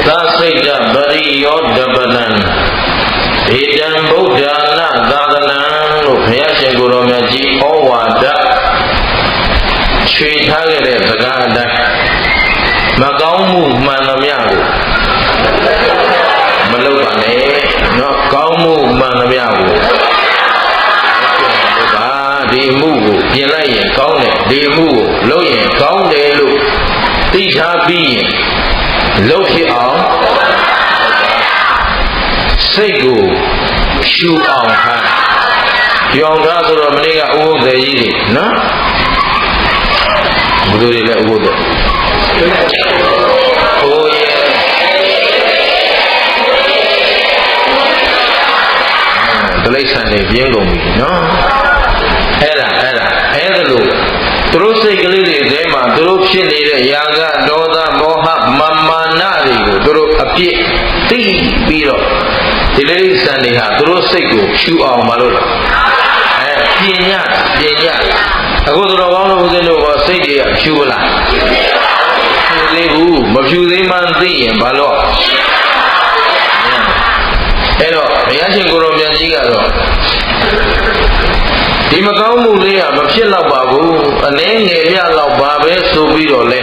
သာစိတ်တပရိယောတပနံဧတံဗုဒ္ဓနာသာသနံလို့ဘုရားရှင်ကိုယ်တော်မြတ်ကြီးဩဝါဒချွေထားခဲ့တဲ့စကားအတိုင်းမကောင်းမှုမှန်သမျှကိုမလုပ်ပါနဲ့နော်ကောင်းမှုမှန်သမျှကိုဒီမှုကိုပြင်လိုက်ရင်ကောင်းတယ်ဒီမှုကိုလုပ်ရင်ကောင်းတယ်လို့သိထားပြီးရင်လုပ်ဖြစ်အောင်စိတ်ကိုရှုအောင်ထားပြောင်းထားဆိုတော့မနေ့ကဥပုသ်ကြီးတွေနော်ဘယ်လိုလဲဥပုသ်ဟိုရဲ့ဒလိษံတွေပြင်းကုန်ပြီနော်အဲ့ဒါလို့သူတို့စိတ်ကလေးတွေထဲမှာသူတို့ဖြစ်နေတဲ့ຢာကဒေါသမောဟမာနတွေကိုသူတို့အပြစ်သိပြီးတော့ဒီလိษံတွေဟာသူတို့စိတ်ကိုဖြူအောင်မလို့ပြင်ညအခုသူတော်ကောင်းတို့ဦးဇင်းတို့ကစိတ်တွေကဖြူလားဖြူသေးဘူးမဖြူသေးမှသိရင်ဘာလို့အဲ့တော့ဘုရားရှင်ကိုယ်တော်မြတ်ကြီးကတော့ဒီမကောင်းမှုလေးကမဖြစ်တော့ပါဘူးအနည်းငယ်ပြတော့ပါပဲဆိုပြီးတော့လဲ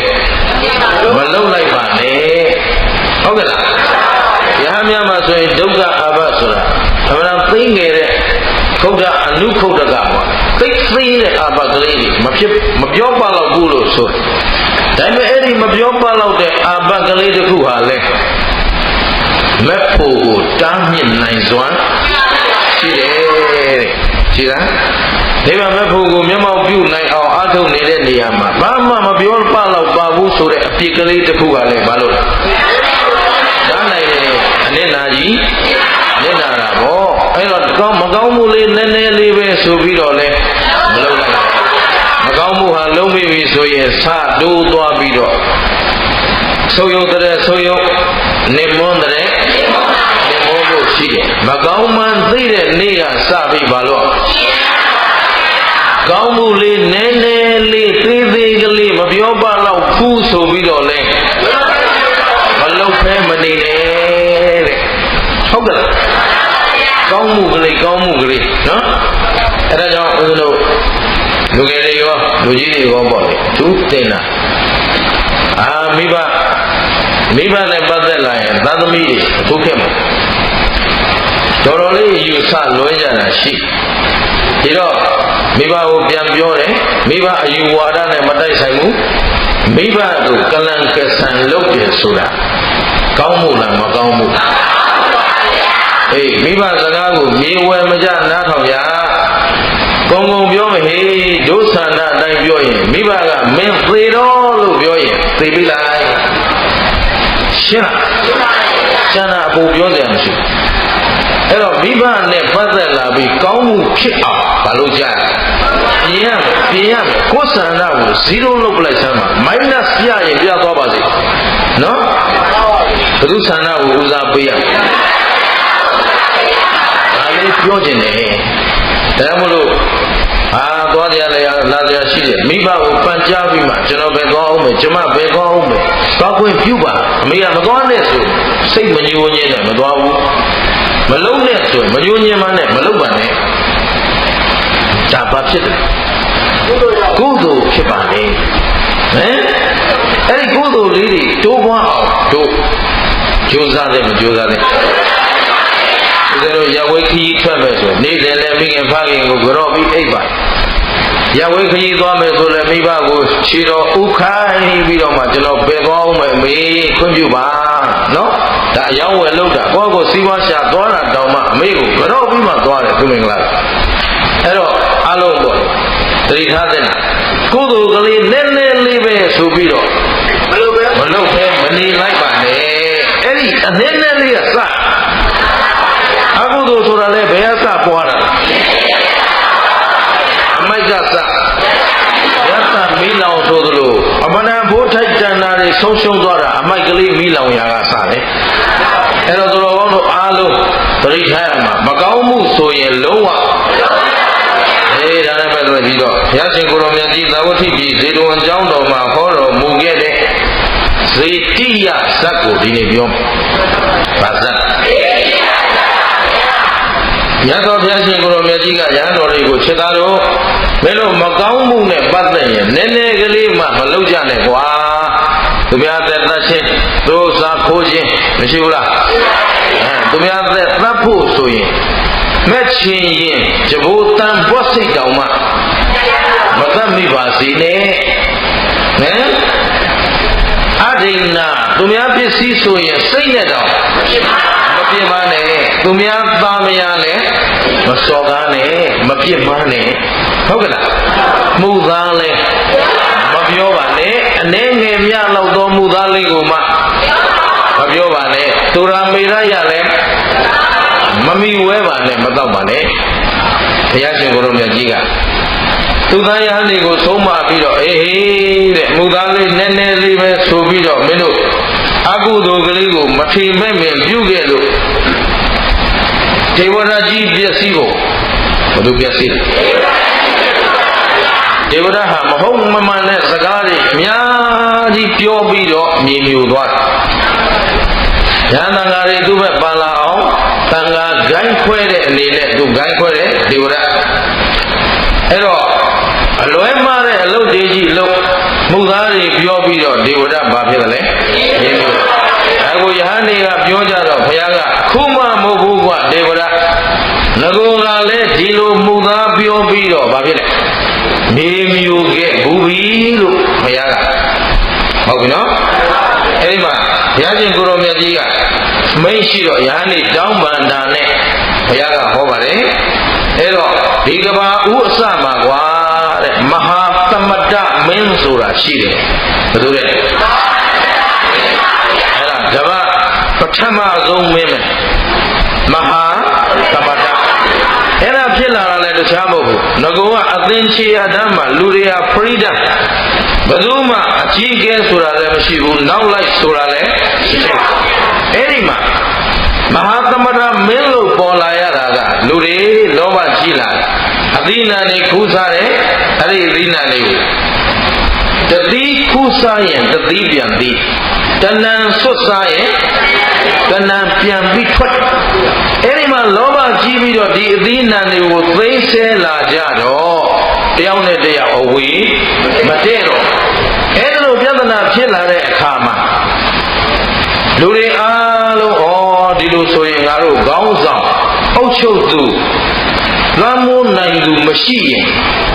မလုံလိုက်ပါနဲ့ဟုတ်ကဲ့လားယဟမြတ်မှာဆိုရင်ဒုက္ခအာဘဆိုတာအမှန်သိငယ်တဲ့ခုဒ္ဓအနုခုဒ္ဓကပေါ့သိတဲ့အာဘကလေးတွေမပြောပါတော့ဘူးလို့ဆိုဒါပေမဲ့အဲ့ဒီမပြောပါတော့တဲ့အာဘကလေးတစ်ခုဟာလဲမက်ဖို့ကိုတားမြစ်နိုင်စွမ်းရှိတယ်တဲ့ရှိလားဒီမှာမက်ဖို့ကိုမျက်မှောက်ပြုနိုင်အောင်အားထုတ်နေတဲ့နေရာမှာဘာမှမပြောပါတော့ပါဘူးဆိုတဲ့အပြစ်ကလေးတစ်ခုကလည်းဘာလို့လဲတားနိုင်တယ်အနစ်နာကြီးနစ်နာတာပေါ့အဲ့တော့မကောင်းမှုလေးနည်းနည်းလေးပဲဆိုပြီးတော့လဲမလုပ်လိုက်မကောင်းမှုဟာလုံးမိပြီဆိုရင်စတိုးသွားပြီးတော့ဆုပ်ယုတ်တဲ့ဆုပ်ယုတ်နေမွန်းတဲ့နေမွန်းဖို့ရှိတယ်မကောင်းမှန်သိတဲ့နေ့ကစပြီးပါလို့ကောင်းမှုလေးနည်းနည်းလေးသေးသေးကလေးမပြောပါတော့ဘူးဆိုပြီးတော့လဲမလုပ်ဖဲမနေနဲ့တဲ့ဟုတ်ကဲ့ကောင်းမှုကလေးနော်အဲ့ဒါကြောင့်ဦးဇင်းတို့လူငယ်တွေရောလူကြီးတွေရောပေါ့လေသူတင်တာမိဘနဲ့ပတ်သက်လာရင်သာသမီတွေအခုခေတ်မှာတော်တော်လေးယူဆလွဲကြတာရှိဒီတော့မိဘကိုပြန်ပြောတယ်မိဘအယူဝါဒနဲ့မတိုက်ဆိုင်ဘူးမိဘကိုကလန်ကဆန်လုပ်တယ်ဆိုတာကောင်းမှုလားမကောင်းဘူးမိဘစကားကိုမြေဝယ်မကြနားထောင်ရကုံပြောမဟေးဒုဆန္ဒအတိုင်းပြောရင်မိဘကမင်းသေတော့လို့ပြောရင်သေပြီလားရှင်းကျန်တာအပူပြောစရာမရှိအဲ့တော့မိဘနဲ့ပတ်သက်လာပြီးကောင်းမှုဖြစ်အောင်ဘာလို့ကြပြင်ရမယ်ကိုယ်ဆန္ဒကို0လုပ်ပလိုက်စမ်းပါမိုင်းနပ်ပြရင်ပြသွားပါစေနော်ဘုသူဆန္ဒကိုဦးစားပေးရမယ်ဒါလေးပြောခြင်းတယ်ဒါမှမဟုတ်သွားကြရလာကြရှိတယ်မိဘကိုပန်ကြားပြီးမှကျွန်တော်ပဲသွားအောင်မယ်ကျမပဲသွားအောင်မယ်သွားခွင့်ပြုပါအမေကမသွားနဲ့ဆိုစိတ်မညှိုးညင်းနဲ့မသွားဘူးမလုံးနဲ့ဆိုမညှိုးညင်းမနဲ့မလုံးပါနဲ့ဒါဘာဖြစ်လဲကုသိုလ်ဖြစ်ပါလေအဲ့ဒီကုသိုလ်လေးတွေတိုးပွားအောင်တို့ကြိုးစားတယ်မကြိုးစားနဲ့ဒီလိုရဝိခကြီးထွက်မယ်ဆိုနေ့လည်လည်းမိခင်ဖခင်ကိုကြော့ပြီးအိပ်ပါရဝိခကြီးသွားမယ်ဆိုလည်းမိဘကိုခြေတော်ဥခိုင်းပြီးတော့မှကျွန်တော်ပဲသွားအောင်မယ်မေးခွင့်ပြုပါနော်ဒါအယောင်းဝယ်လောက်တာကိုယ့်ကိုစီးပွားရှာသွားတာတောင်မှအမေကိုကြော့ပြီးမှသွားတယ်သူမင်္ဂလာအဲ့တော့အလုံးပေါ့တတိထားတဲ့ကုသိုလ်ကလေးနည်းနည်းလေးပဲဆိုပြီးတော့မလုပ်ပဲမနေလိုက်ပါနဲ့အဲ့ဒီအနည်းနည်းလေးကစအကုသိုလ်ဆိုတာလေဘယ်ကစပွားတာအမိုက်ကစရသမီးလောင်ဆိုသလိုအမနာဘိုးထိုက်တန်တာတွေဆုံးရှုံးသွားတာအမိုက်ကလေးမီးလောင်ရာကစတယ်အဲ့တော့တော်ကောင်းတို့အားလုံးပရိထိုင်ရမှာမကောင်းမှုဆိုရင်လုံးဝဒါနဲ့ပဲဆိုပြီးတော့ဘုရားရှင်ကိုယ်တော်မြတ်ကြီးသာဝတိပြည်ဇေတဝန်ကျောင်းတော်မှာဟောတော်မူခဲ့တဲ့ စေတိယဇတ်ကိုဒီနေ့ပြောဘာဇတ်မြတ်စွာဘုရားရှင်ကိုရောမြတ်ကြီးကရဟန်းတော်တွေကိုခြေသားတို့မင်းတို့မကောင်းမှုနဲ့ပတ်သက်ရင်နည်းနည်းကလေးမှမလုပ်ကြနဲ့ကွာသူများသက်သတ်ခြင်းသူစားခိုးခြင်းမရှိဘူးလားသူများသက်သတ်ဖို့ဆိုရင်မဲ့ချင်းရင်ဇဘိုးတန်ဘွတ်စိတ်တောင်မှမသတ်မိပါစေနဲ့အဒိဏသူများပစ္စည်းဆိုရင်စိတ်နဲ့တောင်မပြစ်ပါနဲ့သူများသားမယားလည်းမစော်ကားနဲ့မပြစ်မှားနဲ့ဟုတ်ကလားမှုသားလည်းမပြောပါနဲ့အနေငယ်မြလောက်သောမှုသားလေးကိုမှမပြောပါနဲ့သူရာမေရရလည်းမမီဝဲပါနဲ့မတော့ပါနဲ့ဘုရားရှင်ကိုယ်တော်မြတ်ကြီးကသူသားရဟန်းတွေကိုဆုံးမပြီးတော့အေးတဲ့မှုသားလေးနည်းနည်းလေးပဲဆိုပြီးတော့မင်းတို့အကုသိုလ်ကလေးကိုမထီမဲ့မြင်ပြုခဲ့လို့ဒေဝရကြီးပျက်စီးဖို့ဘယ်လိုပျက်စီးလဲဒေဝရဟာမဟုတ်မမှန်တဲ့စကားတွေအများကြီးပြောပြီးတော့မြေမြူသွားတယ်ရဟန်းသံဃာတွေသူ့ဘက်ပန်လာအောင်သံဃာဂိုင်းခွဲတဲ့အနေနဲ့သူဂိုင်းခွဲတဲ့ဒေဝရအဲ့တော့အလွဲမှားတဲ့အလုပ်တွေကြီးလုပ်မှုသားတွေပြောပြီးတော့ဒေဝရဘာဖြစ်တယ်လဲအခုယဟန်တွေကပြောကြတော့ဘုရားကခုမှမဟုတ်ဘူးကွာဒေဝရငကိုကလည်းဒီလိုမှုသားပြောပြီးတော့ဘာဖြစ်လဲနေမျိုးခဲ့ဘူးပြီလို့ဘုရားကဟုတ်ပြီနော်အဲဒီမှာဘုရားရှင်ကိုရောမြတ်ကြီးကမိတ်ရှိတော့ယဟန်တွေတောင်းပန်တာနဲ့ဘုရားကဟောပါတယ်အဲ့တော့ဒီကဘာဥအစမှာကွာတဲ့မဟာသမတမင်းဆိုတာရှိတယ်ဘယ်လိုလဲအဲ့ဒါကဘာပထမဆုံးမင်းမယ်မဟာသမတအဲ့ဒါဖြစ်လာတာလည်းတခြားမဟုတ်ဘူးငကောကအသင်္ချေအတ္တမှာလူတွေက freedom ဘယ်သူမှအကြီးကျယ်ဆိုတာလည်းမရှိဘူးနောက်လိုက်ဆိုတာလည်းမရှိဘူးအဲ့ဒီမှာမဟာသမတမင်းလို့ပေါ်လာရတာကလူတွေလောဘကြီးလာတယ်အသီးနှံတွေခူးစားတယ်အဲ့ဒီအသီးနှံတွေကိုတတိခူးစားရင်တတိပြန်ပြီးတဏံဆွတ်စားရင်တဏံပြန်ပြီးထွက်အဲ့ဒီမှာလောဘကြီးပြီးတော့ဒီအသီးနှံတွေကိုသိမ်းဆဲလာကြတော့တယောက်နဲ့တယောက်အဝေးမတည့်တော့အဲ့ဒီလိုပြဿနာဖြစ်လာတဲ့အခါမှာလူတွေအားလုံးဒီလိုဆိုရင်ငါတို့ခေါင်းဆောင်အုပ်ချုပ်သူလွမ်းမိုးနိုင်သူမရှိရင်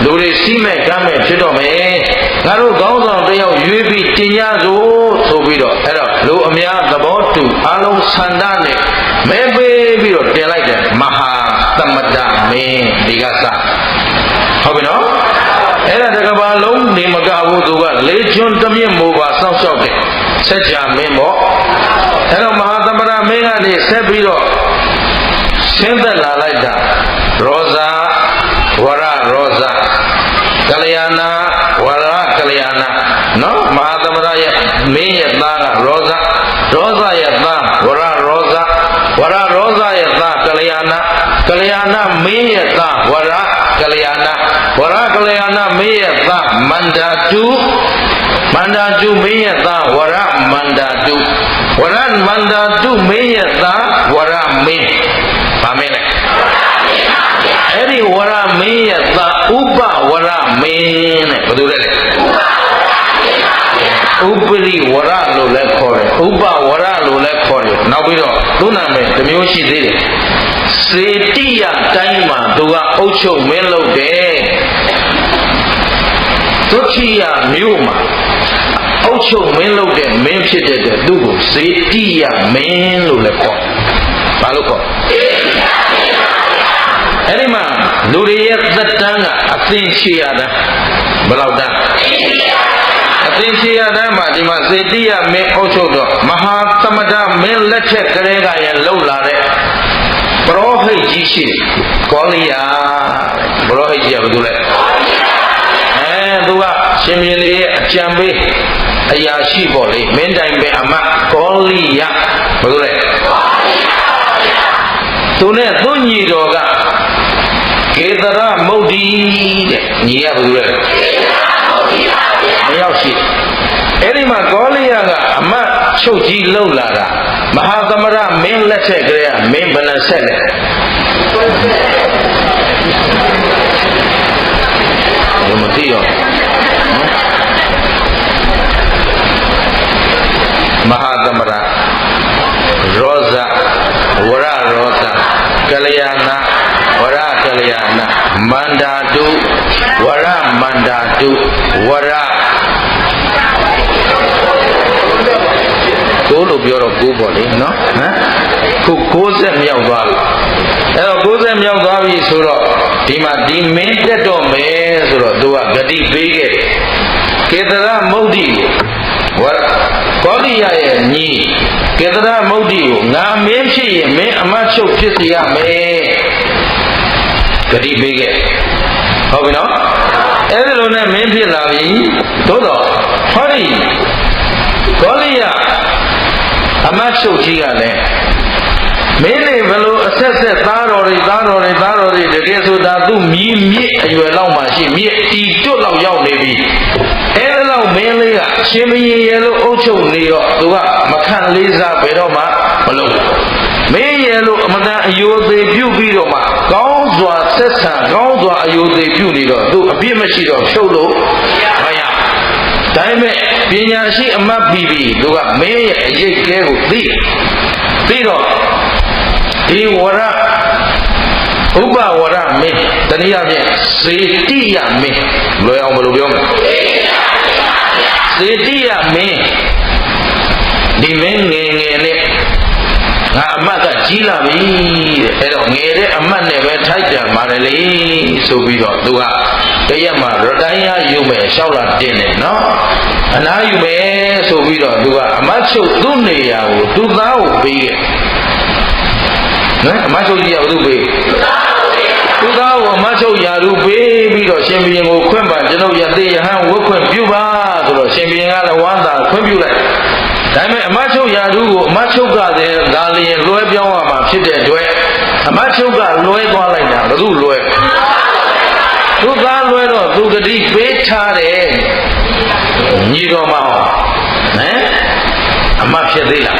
လူတွေစီးမဲ့ကမ်းမဲ့ဖြစ်တော့မယ်ငါတို့ခေါင်းဆောင်တယောက်ရွေးပြီးတင်ရစို့ဆိုပြီးတော့အဲ့တော့လူအများသဘောတူအားလုံးဆန္ဒနဲ့မဲပေးပြီးတော့တင်လိုက်တယ်မဟာသမတမင်းဒီကစဟုတ်ပြီနော်အဲ့ဒါတကဘာလုံးနေမကဘူးသူကလေးကျွန်းတမြင့်မိုးပါစောင့်ရှောက်တယ်ဆက်ကြမင်းပေါ့အဲ့တော့မဟာသမရမင်းကနေဆက်ပြီးတော့ဆင်းသက်လာလိုက်တာရောဇာဝရရောဇာကလျာဏဝရကလျာဏနော်မဟာသမရရဲ့မင်းရဲ့သားကရောဇာရောဇာရဲ့သားဝရရောဇာဝရရောဇာရဲ့သားကလျာဏကလျာဏမင်းရဲ့သားဝရကလျာဏဝရကလျာဏမင်းရဲ့သားမန္တာတုမန္တာတုမင်းရဲ့သားဝရမန္တာတုဝရမန္တာတုမင်းရဲ့သားဝရမင်းဗာမင်းလေအဲ့ဒီဝရမင်းရဲ့သားဥပဝရမင်းတဲ့ဘယ်သူလဲဥပရိဝရလို့လည်းခေါ်တယ်ဥပဝရလို့လည်းခေါ်တယ်နောက်ပြီးတော့သူ့နာမည်တစ်မျိုးရှိသေးတယ်စေတိယတိုင်းမှာသူကအုပ်ချုပ်မင်းလုပ်တယ်ဒုတိယမြို့မှာအုပ်ချုပ်မင်းလုပ်တဲ့မင်းဖြစ်တဲ့သူ့ကိုစေတိယမင်းလို့လည်းခေါ်ဘာလို့ခေါ်အဲ့ဒီမှာလူတွေရဲ့သက်တမ်းကအသင်္ချေရတာဘယ်လောက်တန်းအသင်္ချေရတာမှာဒီမှာစေတိယမင်းအုပ်ချုပ်တော့မဟာသမတမင်းလက်ထက်ကလေးကရင်လှုပ်လာတဲ့ပရောဟိတ်ကြီးရှိတယ်ကောလိယာပရောဟိတ်ကြီးကဘာလို့လဲသူကရှင်မြင်းလေးရဲ့အကြံပေးအရာရှိပေါ့လေမင်းတိုင်ပင်အမတ်ကောလိယဘာလို့လဲသူနဲ့သူညီတော်ကကေသရမုတ်ဒီတဲ့ညီကဘာလို့လဲမရောက်ရှိ အဲ့ဒီမှာကောလိယကအမတ်ချုပ်ကြီးလှုပ်လာတာမဟာသမရမင်းလက်ထက်ကလေးကမင်းဘယ်နှဆက်လဲဘယ်မသိရောမဟာသမရရောဇဝရရောဇကလျာဏဝရကလျာဏမန္တာတုဝရမန္တာတုဝရကိုလို့ပြောတော့ကိုပေါ့လေနော်ဟမ်ခု60မြောက်သွားပြီအဲ့တော့60မြောက်သွားပြီဆိုတော့ဒီမှာဒီမင်းတက်တော့မယ်ဆိုတော့သူကဂတိပေးခဲ့တယ်ကေတရမုဒ္ဒိကိုကောလိယရဲ့ညီကေတရမုဒ္ဒိကိုငါမင်းဖြစ်ရင်မင်းအမတ်ချုပ်ဖြစ်စေရမယ်ဂတိပေးခဲ့ဟုတ်ပြီနော်အဲ့ဒီလိုနဲ့မင်းဖြစ်လာပြီသို့တော့ဟောဒီကောလိယအမတ်ချုပ်ကြီးကလည်းမင်းတွေဘလို့အဆက်ဆက်သားတော်တွေတကယ်ဆိုတာသူ့မြည်မြစ်အရွယ်လောက်မှရှိမြစ်တီတွတ်လောက်ရောက်နေပြီအဲ့ဒါလောက်မင်းလေးကရှင်မင်းရဲ့လို့အုပ်ချုပ်နေတော့သူကမခံလေးစားဘယ်တော့မှမလုပ်မင်းရဲ့လို့အမတန်အယိုသေးပြုတ်ပြီးတော့မှကောင်းစွာဆက်ဆံကောင်းစွာအယိုသေးပြုတ်နေတော့သူအပြစ်မရှိတော့ဖြုတ်လို့မရဒါပေမဲ့ပညာရှိအမတ်ပြီးသူကမင်းရဲ့အရေးကဲကိုသိတော့ဒီဝရဥပဝရမင်းတနည်းအားဖြင့်စေတိယမင်းလွယ်အောင်ဘယ်လိုပြောမလဲစေတိယမင်းဒီမင်းငယ်ငယ်နဲ့ငါအမတ်ကကြီးလာပြီတဲ့အဲ့တော့ငယ်တဲ့အမတ်နဲ့ပဲထိုက်တန်ပါတယ်လေဆိုပြီးတော့သူကတရက်မှာရတိုင်းရယူမယ်လျှောက်လာတင်တယ်နော်အနားယူမယ်ဆိုပြီးတော့သူကအမတ်ချုပ်သူ့နေရာကိုသူ့သားကိုပေးခဲ့နော်အမတ်ချုပ်ကြီးကဘယ်သူပေးသူ့သားကိုအမတ်ချုပ်ရာလူပေးပြီးတော့ရှင်ဘုရင်ကိုခွင့်ပါကျွန်ုပ်ရသေးရဟန်းဝတ်ခွင့်ပြုပါဆိုတော့ရှင်ဘုရင်ကလည်းဝမ်းသာခွင့်ပြုလိုက်ဒါပေမဲ့အမတ်ချုပ်ရာလူကိုအမတ်ချုပ်ကလည်းဒါလျင်လွှဲပြောင်းရမှာဖြစ်တဲ့အတွက်အမတ်ချုပ်ကလွှဲသွားလိုက်တာဘယ်သူလွှဲသူသားလွှဲတော့သူဂတိပေးထားတယ်ညီတော်မအောင်ဟမ်အမတ်ဖြစ်သေးလား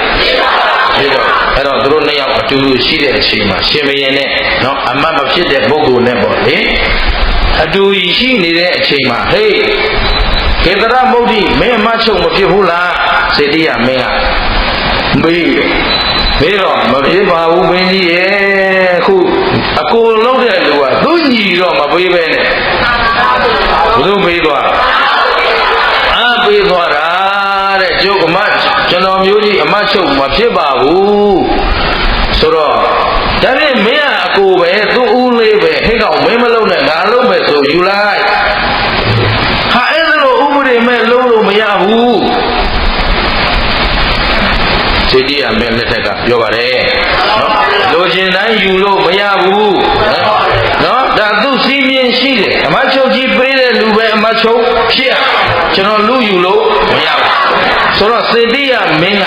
ဖြစ်တော့အဲ့တော့သူတို့နှစ်ယောက်အတူတူရှိတဲ့အချိန်မှာရှင်ဘုရင်နဲ့နော်အမတ်မဖြစ်တဲ့ပုဂ္ဂိုလ်နဲ့ပေါ့လေအတူရှိနေတဲ့အချိန်မှာဟေးကေတရမုဒ္ဒိမင်းအမတ်ချုပ်မဖြစ်ဘူးလားစေတိယမင်းကမေးတော့မဖြစ်ပါဘူးမင်းကြီးရဲ့ခုအကိုလုံးတဲ့လူကသူ့ညီတော့မပေးပဲနဲ့ဘုသူပေးသွားအားပေးသွားတာတဲ့ကျုပ်အမတ်ကျွန်တော်မျိုးကြီးအမတ်ချုပ်မဖြစ်ပါဘူးဆိုတော့ဒါနဲ့မင်းကအကိုပဲသူ့ဦးလေးပဲဟိတ်ကောင်မင်းမလုံးနဲ့ငါလုံးပဲဆိုယူလိုက်ဟာအဲ့လိုဥပဒေမဲ့လုံးလို့မရဘူးစေတိယမင်းလက်ထက်ကပြောပါတယ်နော်လိုချင်တိုင်းယူလို့မရဘူးနော်ဒါသူစီးမြင်ရှိတယ်အမတ်ချုပ်ကြီးပေးတဲ့လူပဲအမတ်ချုပ်ဖြစ်ကျွန်တော်လူယူလို့မရဘူးဆိုတော့စေတိယမင်းက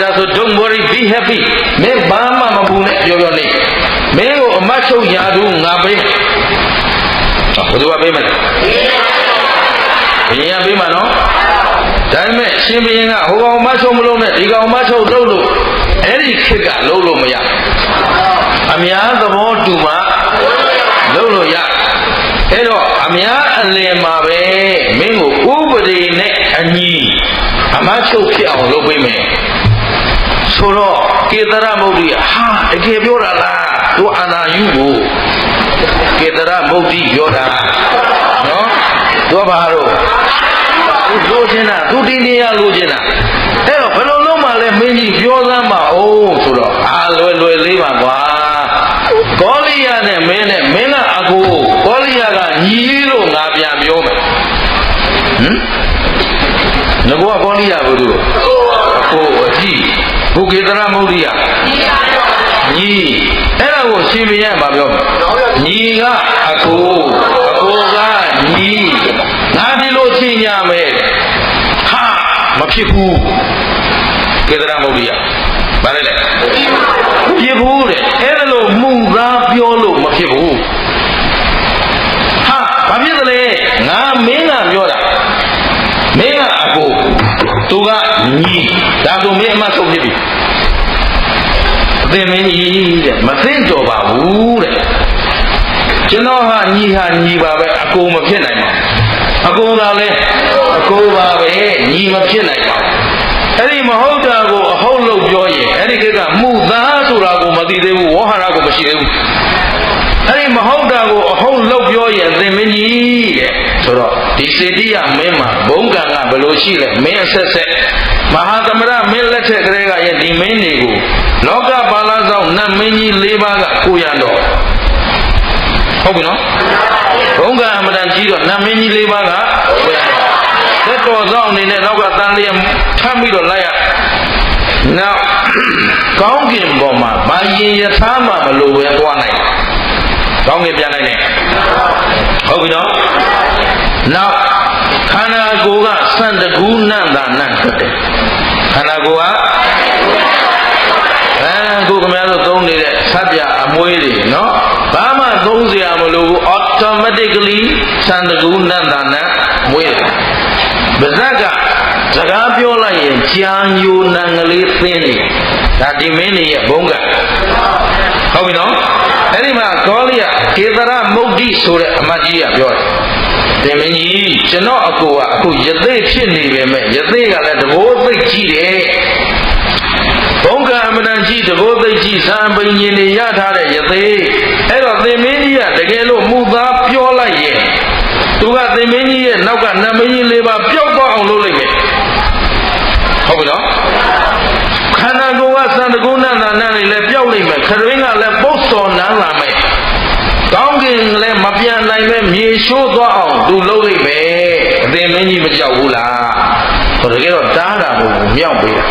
ဒါဆို don't worry be happy မင်းဘာမှမပူနဲ့ပြောနေမင်းကိုအမတ်ချုပ်ရာသူငါပေးဘယ်သူကပေးမလဲဘုရင်ကပေးမှာနော်ဒါပေမဲ့ရှင်ဘုရင်ကဟိုကောင်မချုပ်မလုံးနဲ့ဒီကောင်မချုပ်လုပ်လို့အဲ့ဒီခေတ်ကလုပ်လို့မရအများသဘောတူမှလုပ်လို့ရအဲ့တော့အများအလယ်မှာပဲမင်းကိုဥပဒေနဲ့အညီအမချုပ်ဖြစ်အောင်လုပ်ပေးမယ်ဆိုတော့ကေတရမုဒ္ဒိဟာတကယ်ပြောတာလားသူအာနာယူကိုကေတရမုဒ္ဒိပြောတာနော်သူကဘာလို့လိုချင်တာသူတင်းတင်းရလိုချင်တာအဲ့တော့ဘယ်လိုလုပ်မှလဲမင်းကြီးပြောစမ်းပါအောင်ဆိုတော့လွယ်လေးပါကွာကောလိယနဲ့မင်းကအကိုကောလိယကညီလို့ငါပြန်ပြောမယ်ငါကောလိယဘုသူအကိုအကြီးဘုကေတရမုဒ္ဒိယညီအဲ့ဒါကိုရှင်ဘုရင်ကပြောမယ်ညီကအကိုကညီငါဒီလိုချင်းညာမယ်ဟာမဖြစ်ဘူးကေတရမုဒ္ဒိယဗါလဲလေဖြစ်ဘူးတဲ့အဲ့ဒါလို့မှုသားပြောလို့မဖြစ်ဘူးဟာဘာဖြစ်သလဲငါမင်းကပြောတာမင်းက ညီဒါဆိုမင်းအမှတ်ဆုံးဖြစ်ပြီအသင်မင်းကြီးတဲ့မသိတော်ပါဘူးတဲ့ကျွန်တော်ဟာညီပါပဲအကုန်မဖြစ်နိုင်ပါဘူးအကုန်သာလဲအကုန်ပါပဲညီမဖြစ်နိုင်ပါဘူးအဲ့ဒီမဟုတ်တာကိုအဟုတ်လို့ပြောရင်အဲ့ဒီကမှုသားဆိုတာကိုမသိသေးဘူးဝဟရကိုမရှိသေးဘူးအဲ့ဒီမဟုတ်တာကိုအဟုတ်လို့ပြောရင်သင်မင်းကြီးတဲ့ဆိုတော့ဒီစေတိယမင်းမှာဘုံကံကဘယ်လိုရှိလဲမင်းအဆက်ဆက်မဟာသမရမင်းလက်ထက်ကလေးကရဲ့ဒီမင်းတွေကိုလောကပါဠိဆောင်နတ်မင်းကြီး၄ပါးကကိုရတော့ဟုတ်ပြီနော်ဘုံကအမတန်ကြီးတော့နတ်မင်းကြီး၄ပါးကကိုရတော့သက်တော်ဆောင်အနေနဲ့နောက်ကတန်လျက်ထမ်းပြီးတော့လိုက်ရနောက်ကောင်းကင်ပေါ်မှာဘာရင်ယထာမှမလိုပဲသွားနိုင်ကောင်းကင်ပြန်နိုင်တယ်ဟုတ်ပြီနော်နောက်ခန္ဓာကိုယ်ကစံတကူနန္တာနတ်ထွက်တယ်ခန္ဓာကိုယ်ကကိုယ်ခင်ဗျားတို့သုံးနေတဲ့ဆပ်ပြအမွေးတွေနော်ဘာမှသုံးစရာမလိုဘူး automatically စံတကူနန္တာနတ်မွေးတယ်ဗဇက်ကစကားပြောလိုက်ရင်ကြာညိုနံကလေးသင်းနေဒါဒီမင်းကြီးရဲ့ဘုံကဟုတ်ပြီနော်အဲ့ဒီမှာကောလိယကေသရမုတ်တိဆိုတဲ့အမတ်ကြီးကပြောတယ်သင်မင်းကြီးကျွန်တော်အကိုကအခုယသိဖြစ်နေပေမဲ့ယသိကလည်းတဘိုးသိကြီးတယ်ဘုံကအမတန်ကြီးတဘိုးသိကြီးဇံပိန်ကြီးနေရထားတဲ့ယသိအဲ့တော့သင်မင်းကြီးကတကယ်လို့မှုသားပြောလိုက်ရင်သူကသင်မင်းကြီးရဲ့နောက်ကနတ်မင်းကြီး၄ပါးပျောက်သွားအောင်လုပ်လိုက်မယ်ဟုတ်ပြီနော်ခန္ဓာကိုယ်ကသံတကုဏ္ဏနာနဲ့လည်းပျောက်လိုက်မယ်ခရင်းကလည်းပုတ်စော်နန်းလာမယ်ကောင်းကင်လည်းမပြန်နိုင်ပဲမြေရှိုးသွားအောင်သူလုပ်လိုက်မယ်အသင်မင်းကြီးမကြောက်ဘူးလားဟိုတကယ်တော့တားတာမဟုတ်ဘူးမြောက်ပေးတာ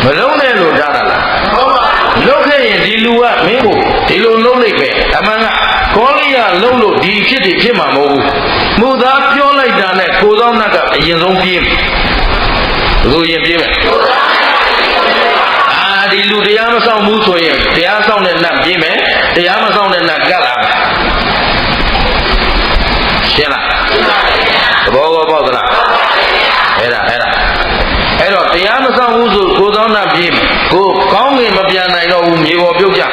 မလုံးနဲ့လို့တားတာလားလုပ်ခဲ့ရင်ဒီလူကမင်းကိုဒီလိုလုပ်လိုက်ပဲအမှန်ကကောလိယလုံးလို့ဒီဖြစ်တယ်ဖြစ်မှာမဟုတ်ဘူးမှုသားပြောလိုက်တာနဲ့ကိုသောနတ်ကအရင်ဆုံးပြေးမယ်ဘယ်လိုရင်ပြေးမယ်ဒီလူတရားမဆောင်ဘူးဆိုရင်တရားဆောင်တဲ့နတ်ပြေးမယ်တရားမဆောင်တဲ့နတ်ကတ်လာမယ်ရှင်းလားသဘောပေါက်သလားအဲ့တော့တရားမဆောင်ဘူးဆိုကိုသောနတ်ပြေးမယ်ကိုကောင်းငင်မပြန်နိုင်တော့ဘူးမြေပေါ်ပြုတ်ကြ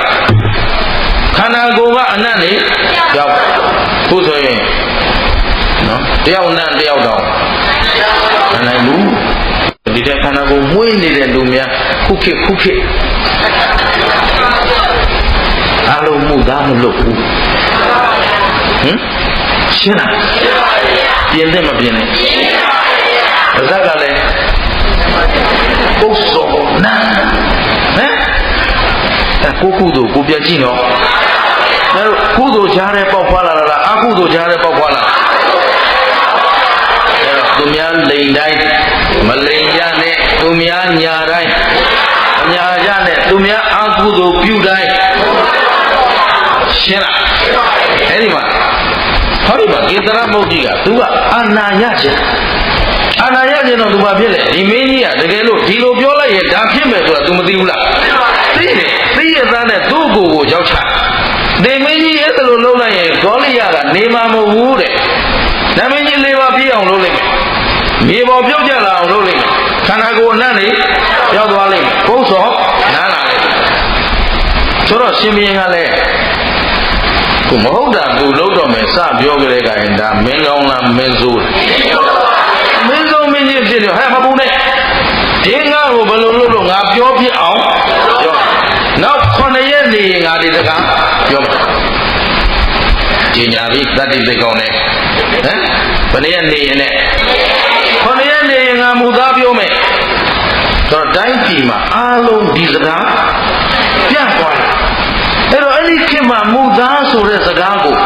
ခန္ဓာကိုယ်ကအနတ်နေရောက်ခုဆိုရင်နော်တယောက်နတ်တယောက်တော့မနိုင်ဘူးဒီတဲ့ခန္ဓာကိုယ်မွေးနေတဲ့လူများခုခေတ်အလုံးမှုသားမလုပ်ဘူးရှင်းလားပြင်တယ်မပြင်နဲ့ပါဇက်ကလည်းပုတ်စောနာကိုကုသိုလ်ကိုပြကြည့်နော်အဲကုသိုလ်ချားတဲ့ပေါက်ဖွာလာလားအကုသိုလ်ချားတဲ့ပေါက်ဖွာလာအဲတော့သူများလိန်တိုင်းမလိန်ရနဲ့သူများညာတိုင်းအညာရနဲ့သူများအကုသိုလ်ပြုတိုင်းရှင်းလားအဲ့ဒီမှာဟောဒီမှာကေတရမုတ်ကြီးကသူကအာနာရခြင်းတော့သူဘာဖြစ်လဲဒီမင်းကြီးကတကယ်လို့ဒီလိုပြောလိုက်ရင်ဒါဖြစ်မယ်ဆိုတာ तू မသိဘူးလားသိတယ်သိရသားနဲ့သူ့ကိုယ်ရောက်ချဒီမင်းကြီးရဲ့လိုလုပ်လိုက်ရင်ဂေါလိယကနေမှာမဟုတ်ဘူးတဲ့နမင်းကြီး၄ပါးပြည့်အောင်လုပ်လိုက်မယ်မြေပေါ်ပြုတ်ကျလာအောင်လုပ်လိုက်မယ်ခန္ဓာကိုယ်အနတ်နေရောက်သွားလိုက်မယ်ပုတ်စောနားလာလိုက်ဆိုတော့ရှင်ဘုရင်ကလည်းခုမဟုတ်တာသူလုပ်တော့မယ်စပြောကြတဲ့ကရင်ဒါမင်းကောင်းလားမင်းဆိုးမင်းဆုံးမင်းကြီးဖြစ်တယ်ဟဲ့မပူနဲ့ဒီငါ့ကိုဘယ်လိုလုပ်လို့ငါပြောဖြစ်အောင်ပြောနောက်9ရက်နေရင်ငါဒီစကားပြောမှာကျင်ညာပြီးတတိသိကောင်းနဲ့ဟမ်ဘယ်ရက်နေရင်နဲ့9ရက်နေရင်ငါမူသားပြောမယ်ဆိုတော့တိုင်းပြည်မှာအားလုံးဒီစကားပြတ်သွားတယ်အဲ့တော့အဲ့ဒီခေတ်မှာမူသားဆိုတဲ့စကားကို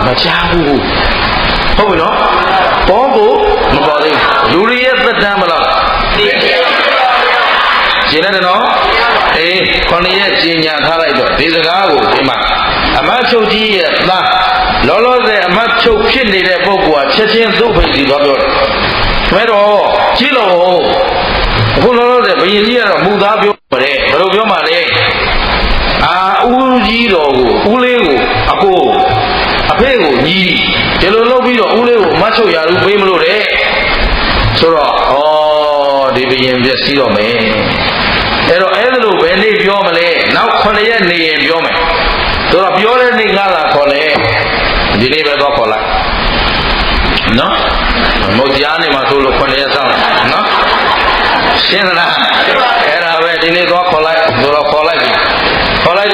မကြားဘူးဟုတ်ပြီနော်ပေါ်ကိုမပေါ်သေးလူတွေရဲ့သက်တမ်းမလားရှင်းတယ်နော်အေး9ရက်ကျင်ညာထားလိုက်တော့ဒီစကားကိုဒီမှာအမတ်ချုပ်ကြီးရဲ့သားလောလောဆယ်အမတ်ချုပ်ဖြစ်နေတဲ့ပုဂ္ဂိုလ်ကချက်ချင်းသူ့ဖိတ်စီသွားပြောတယ်မဲတော့ကြည့်လို့အခုလောလောဆယ်ဘုရင်ကြီးကတော့မူသားပြောတယ်ဘယ်လိုပြောမှလဲဦးကြီးတော်ကိုဦးလေးကိုအကိုအဖေကိုညီဒီလိုလုပ်ပြီးတော့ဦးလေးကိုမတ်ချုပ်ရာလူပေးမလို့တဲ့ ဆိုတော့ဒီဘယင်ပြည့်စည်တော့မယ်အဲ့တော့အဲ့လိုပဲနေပြောမလဲနောက်9ရက်နေရင်ပြောမယ်ဆိုတော့ပြောတဲ့နေ့ငါလာခေါ်လေဒီနေ့ပဲတော့ခေါ်လိုက်နော်မဟုတ်ကြားနေမှာဆိုလို့9ရက်စောင့်နော်ရှင်းလားအဲ့ဒါပဲဒီနေ့တော့ခေါ်လိုက်ဆိုတော့ခေါ်လိုက်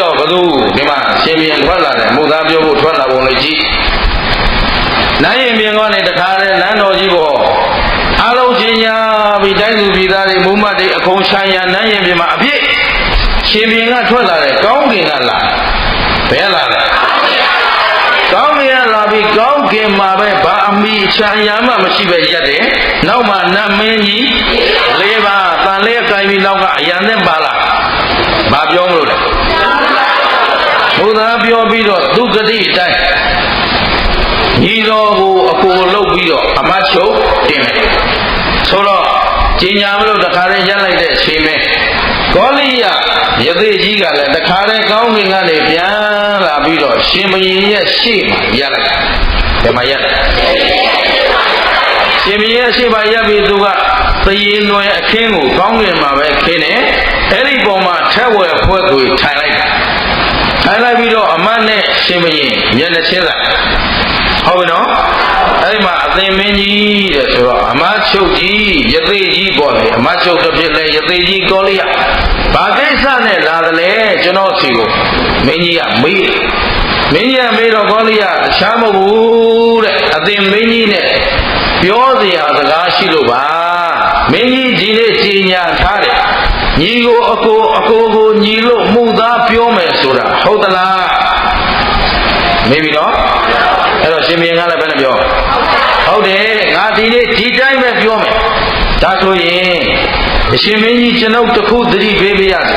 တော့ဘယ်သူဒီမှာရှင်ပြန်ထွက်လာတယ်မုသားပြောဖို့ထွက်လာပုံလေးကြည့်နိုင်ရင်မြင်ကောင်းနေတခါလဲလမ်းတော်ကြီးပေါ်အားလုံးချင်းညာပြီးတိုင်းသူပြည်သားတွေမုံမတ်တွေအကုန်ဆိုင်ရနိုင်ရင်ပြင်မှာအပြည့်ရှင်ပြန်ကထွက်လာတယ်ကောင်းကင်ကလာဘယ်လာလဲကောင်းကင်ကလာပြီးကောင်းကင်မှာပဲဘာအမိချမ်းရမှမရှိပဲရက်တယ်နောက်မှနတ်မင်းကြီး၄ပါးတန်လေးကိုင်ပြီးနောက်ကအရန်နဲ့ပါလာဘာပြောမလို့လဲဘုရားပြောပြီးတော့သူဂတိအတိုင်းညီတော်ကိုအကိုလုပ်ပြီးတော့အမတ်ချုပ်တင်မယ်ဆိုတော့ကျင်ညာမလို့တခါတည်းရက်လိုက်တဲ့အချိန်ပဲကောလိယယသိကြီးကလည်းတခါတည်းကောင်းကင်ကနေပြန်လာပြီးတော့ရှင်ဘုရင်ရဲ့ရှေ့မှာရက်လိုက်ဘယ်မှာရက်ရှင်ဘုရင်ရဲ့ရှေ့မှာရက်ပြီးသူကသရေနွယ်အခင်းကိုကောင်းကင်မှာပဲခင်းတယ်အဲ့ဒီပုံမှာထက်ဝယ်ဖွဲ့ကိုထိုင်လိုက်ပြီးတော့အမတ်နဲ့ရှင်ဘုရင်မျက်နှာချင်းစာဟုတ်ပြီနော်အဲ့ဒီမှာအသင်မင်းကြီးတဲ့ဆိုတော့အမတ်ချုပ်ကြီးယသိကြီးပေါ်တယ်အမတ်ချုပ်တစ်ဖြစ်လဲယသိကြီးကောလိယဘာကိစ္စနဲ့လာတယ်လဲကျွန်တော်စီကိုမင်းကြီးကမေးတော့ကောလိယအချမ်းမဟုတ်ဘူးတဲ့အသင်မင်းကြီးနဲ့ပြောစရာစကားရှိလို့ပါမင်းကြီးဒီနေ့ကြီးညာထားတယ်ညီကိုအကိုကိုညီလို့မှုသားပြောမယ်ဆိုတာဟုတ်သလားမေးပြီနော်အဲ့တော့ရှင်ဘုရင်ကလည်းဘယ်နဲ့ပြောဟုတ်တယ်ငါဒီနေ့ဒီတိုင်းပဲပြောမယ်ဒါဆိုရင်အရှင်မင်းကြီးကျွန်ုပ်တခုသတိပေးပြရစီ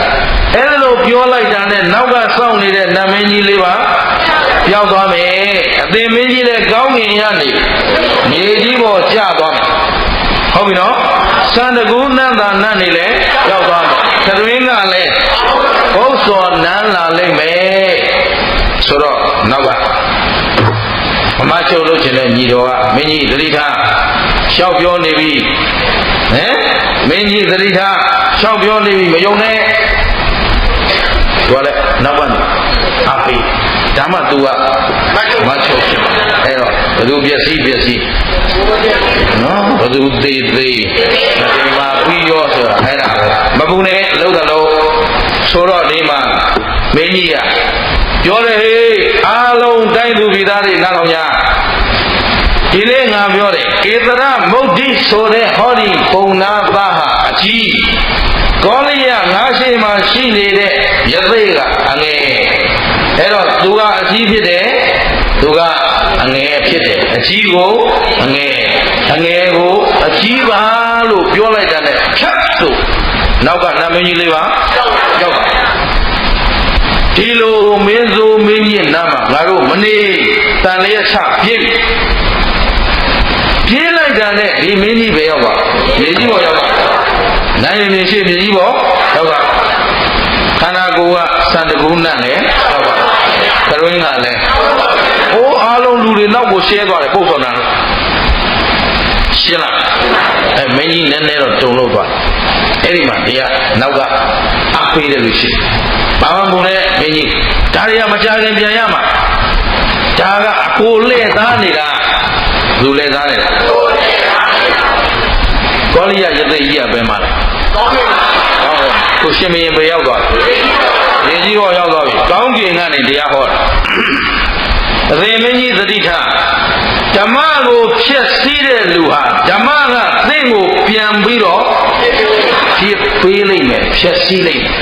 အဲ့လိုပြောလိုက်တာနဲ့နောက်ကစောင့်နေတဲ့နတ်မင်းကြီးလေးပါပြောက်သွားမယ်အသင်မင်းကြီးလည်းကောင်းငင်ရနေမြေကြီးပေါ်ကျသွားမယ်ဟုတ်ပြီနော်စံတကူနတ်သာနတ်နေလည်းပြောက်သွားမယ်သတွင်းကလည်းဘုစောနန်းလာလိမ့်မယ်ဆိုတော့နောက်ကအမချုပ်လို့ခြင်းနဲ့ညီတော်ကမင်းကြီးသတိထားလျှောက်ပြောနေပြီမင်းကြီးသတိထားလျှောက်ပြောနေပြီမယုံနဲ့သူကလည်းနောက်ကနေအပိဒါမှ तू ကမချုပ်ဖြစ်အဲ့တော့ဘယ်သူပျက်စီးနော်ဘယ်သူသေးဒီမှာပြီးရောဆိုတာအဲ့ဒါမပူနဲ့လုံးသလုံးဆိုတော့ဒီမှာမင်းကြီးကပြောတယ်ဟေးအားလုံးတိုင်းသူပြည်သားတွေနားထောင်ကြဒီနေ့ငါပြောတယ်ကေတရမုဒ္ဒိဆိုတဲ့ဟောဒီပုံနာသားဟာအကြီးကောလိယငါးရှိမှရှိနေတဲ့ယသိကအငယ်အဲ့တော့သူကအကြီးဖြစ်တယ်သူကအငယ်ဖြစ်တယ်အကြီးကိုအငယ်ကိုအကြီးပါလို့ပြောလိုက်တာနဲ့ဖြတ်ဆိုနောက်ကနတ်မင်းကြီးလေးပါရောက်ပါဒီလိုမင်းစိုးမင်းကြီးနားမှာငါတို့မနေတန်လျက်ချပြေးလိုက်တာနဲ့ဒီမင်းကြီးပဲရောက်ပါမြေကြီးပေါ်ရောက်ပါနိုင်ရင်မြေရှိမြေကြီးပေါ်ရောက်ပါခန္ဓာကိုယ်ကစံတကူနတ်နဲ့ရောက်ပါကရွင်းကလည်းအိုးအားလုံးလူတွေနောက်ကိုရှဲသွားတယ်ပုတ်ဆောင်တာရှင်းလားမင်းကြီးနည်းနည်းတော့တုံလို့သွားအဲ့ဒီမှာဒီကနောက်ကအဖေးတယ်လို့ရှိဘာမှမဟုတ်နဲ့မင်းကြီးဒါတွေကမကြခင်ပြန်ရမှာဒါကအကိုလှည့်သားနေတာလူလှည့်သားနေတာကောလိယယသိကြီးကပဲမှာကိုရှင်မင်းပဲရောက်သွားတယ်ကြီးဟောရောက်သွားပြီကောင်းကင်ကနေတရားဟောတာအသင်မင်းကြီးသတိထားဓမ္မကိုဖျက်ဆီးတဲ့လူဟာဓမ္မကသင်ကိုပြန်ပြီးတော့ဖြစ်ပေးလိုက်မယ်ဖျက်ဆီးလိုက်မယ်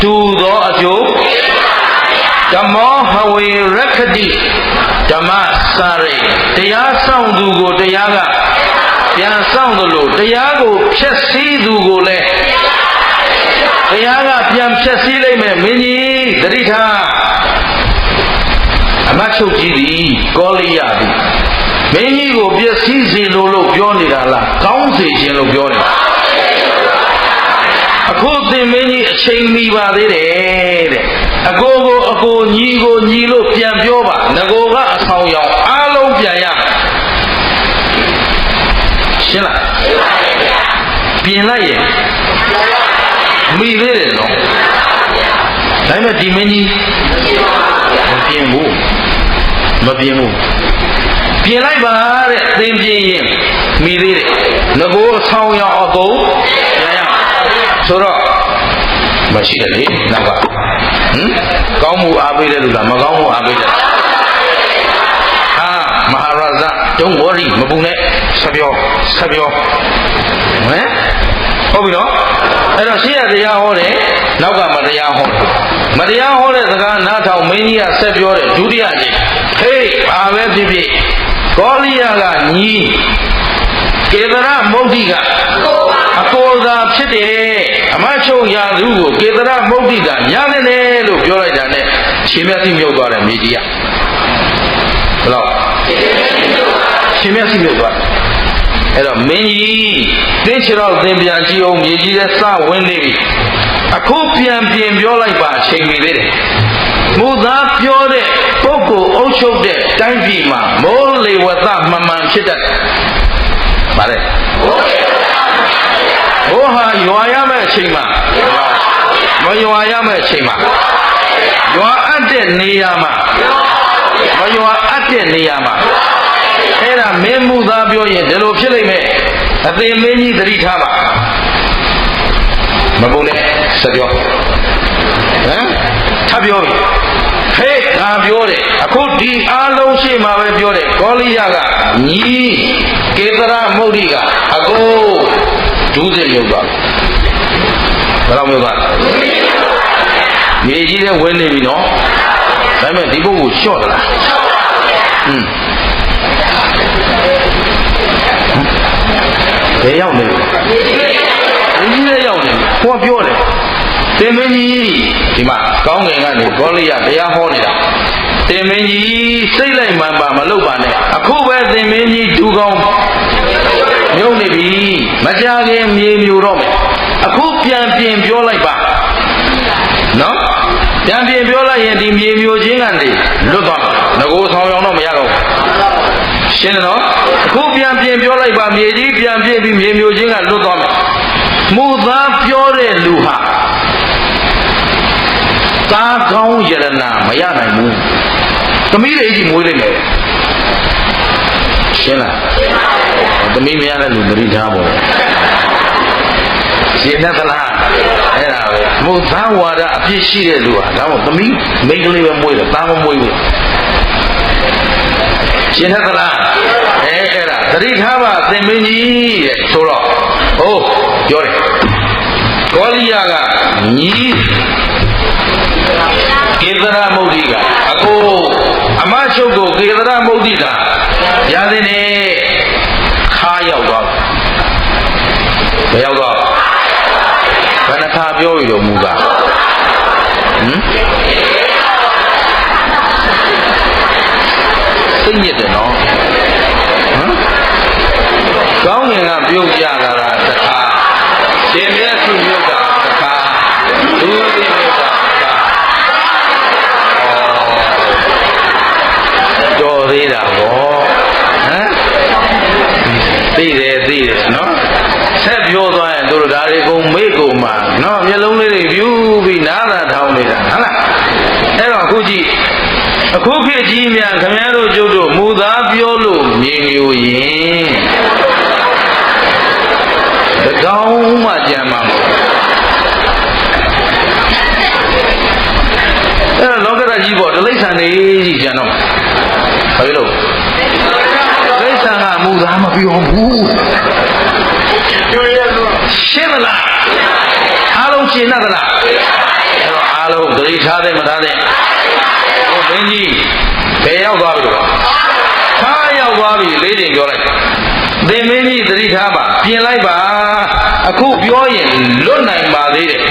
တူသောအကျိုးဓမ္မောဟဝေရခတိဓမ္မစာရိတရားဆောင်သူကိုတရားကပြန်ဆောင်သလိုတရားကိုဖျက်ဆီးသူကိုလည်းတရားကပြန်ဖျက်ဆီးလိုက်မယ်မင်းကြီးသတိထားအမတ်ချုပ်ကြီးသည်ကောလိယသည်မင်းကြီးကိုပျက်စီးစေလို့ပြောနေတာလားကောင်းစေခြင်းလို့ပြောနေတာအခုသင်မင်းကြီးအချိန်မီပါသေးတယ်တဲ့အကိုညီလို့ပြန်ပြောပါငကိုကအဆောင်ရောက်အားလုံးပြန်ရရှင်းလား ပြင်လိုက်ရင်မိသေးတယ်နော်ဒါပေမဲ့ဒီမင်းကြီးမပြင်ဘူးပြင်လိုက်ပါတဲ့သင်ပြင်ရင်မိသေးတယ်ငကိုဆောင်းရောက်အကုန်ရရဆိုတော့မရှိတယ်လေနောက်ကကောင်းမှုအားပေးတယ်လို့လားမကောင်းမှုအားပေးတယ်မဟာရဇဒုံဝရီမပူနဲ့ဆက်ပြောဟုတ်ပြီနော်အဲ့တော့ရှေ့ရတရားဟောတယ်နောက်ကမတရားဟောတဲ့စကားနားထောင်မင်းကြီးကဆက်ပြောတယ်ဒုတိယကြိမ်ဟေးဘာပဲဖြစ်ဖြစ်ကောလိယကညီကေသရမုဒ္ဒိကအကိုသာဖြစ်တယ်အမချုပ်ရာသူကိုကေသရမုဒ္ဒိကရတယ်လေလို့ပြောလိုက်တာနဲ့ရှင်မြတ်သိမြုပ်သွားတယ်မြေကြီးကဘယ်လောက်ရှင်မြတ်သိမြုပ်သွားတယ်အဲ့တော့မင်းကြီးသင်္ချောက်သင်ပြန်ကြည့်အောင်မြေကြီးရဲ့စဝင်းနေပြီအခုပြန်ပြင်ပြောလိုက်ပါအချိန်မီသေးတယ်မူသားပြောတဲ့ပုဂ္ဂိုလ်အုပ်ချုပ်တဲ့တိုင်းပြည်မှာမိုးလေဝသမမှန်ဖြစ်တတ်ဗါလေဘိုးဟာရွာရမယ့်အချိန်မှာမရွာရမယ့်အချိန်မှာရွာအပ်တဲ့နေရာမှာမရွာအပ်တဲ့နေရာမှာအဲ့ဒါမင်းမူသားပြောရင်ဒီလိုဖြစ်လိမ့်မယ်အသိမင်းကြီးသတိထားပါမပုံနဲ့ဆက်ပြောထပ်ပြောပြီဟေးငါပြောတယ်အခုဒီအားလုံးရှိမှပဲပြောတယ်ကောလိယကညီကေသရမုဒ္ဒိကအကိုဒုစရမြုပ်သွားဘယ်တော့မြုပ်သွားမြေကြီးနဲ့ဝဲနေပြီနော်ဒါပေမဲ့ဒီပုဂ္ဂိုလ်လျှော့သလားဘယ်ရောက်နေလဲဒီကြီးရောက်နေဟောပြောတယ်သင်မင်းကြီးဒီမှာကောင်းငင်ကနေကောလိယတရားဟောနေတာသင်မင်းကြီးစိတ်လိုက်မှန်ပါမလုပ်ပါနဲ့အခုပဲသင်မင်းကြီးဒူကောင်းမြုပ်နေပြီမကြခင်မြေမြူတော့မယ်အခုပြန်ပြင်ပြောလိုက်ပါနော်ပြန်ပြင်ပြောလိုက်ရင်ဒီမြေမြူချင်းကနေလွတ်သွားငကိုဆောင်ရောင်တော့မရတော့ဘူးရှင်းတယ်နော်အခုပြန်ပြင်ပြောလိုက်ပါမြေကြီးပြန်ပြင်ပြီးမြေမြူချင်းကလွတ်သွားမယ်မူသားပြောတဲ့လူဟာသာကောင်းယရနာမရနိုင်ဘူးသမီးတွေကြီးမွေးလိုက်မယ်ရှင်းလားသမီးမရတဲ့လူသတိထားပါရှင်းသလားအဲ့ဒါပဲမူသားဝါဒအပြစ်ရှိတဲ့လူဟာဒါမှမဟုတ်သမီးမိန်းကလေးပဲမွေးတယ်သားမမွေးဘူးရှင်းသလားအဲ့ဒါသတိထားပါသင်မင်းကြီးတဲ့ဆိုတော့ဟုတ်ပြောတယ်ကောလိယကညီကေသရမုဒ္ဒိကအကိုအမချုပ်ကိုကေသရမုဒ္ဒိကရသည်နဲ့ခါရောက်သွားဘယ်ရောက်သွားဘယ်နှခါပြောရလို့မူကသိညစ်တယ်နော်ကောင်းငင်ကပြုတ်ကြလာတာတခါရှင်မြတ်သူမြုပ်တာတခါဒုတိယမြုပ်တာတခါတော်သေးတာဗောသိတယ်နော်ဆက်ပြောသွားရင်တို့ဒါတွေကုန်မေ့ကုန်မှာနော်မျက်လုံးလေးတွေဖြူပြီးနားသာထောင်းနေတာဟုတ်လားအဲ့တော့အခုကြည့်အခုခေတ်ကြီးများခင်ဗျားတို့ကျုပ်တို့မူသားပြောလို့မြင်ယူရင်တကောင်းမှကြံမှာမဟုတ်အဲ့တော့လောကဓာတ်ကြီးပေါ့တိရစ္ဆာန်တွေကြီးကြံတော့ဘာဖြစ်လို့တိရစ္ဆာန်ကမူသားမပြောဘူးရှင်းမလားအားလုံးရှင်းသလားအဲ့တော့အားလုံးသတိထားတယ်မထားတယ်ဟိုမင်းကြီးဘယ်ရောက်သွားပြီလို့ခါရောက်သွားပြီလေးချိန်ပြောလိုက်သင်မင်းကြီးသတိထားပါပြင်လိုက်ပါအခုပြောရင်လွတ်နိုင်ပါသေးတယ်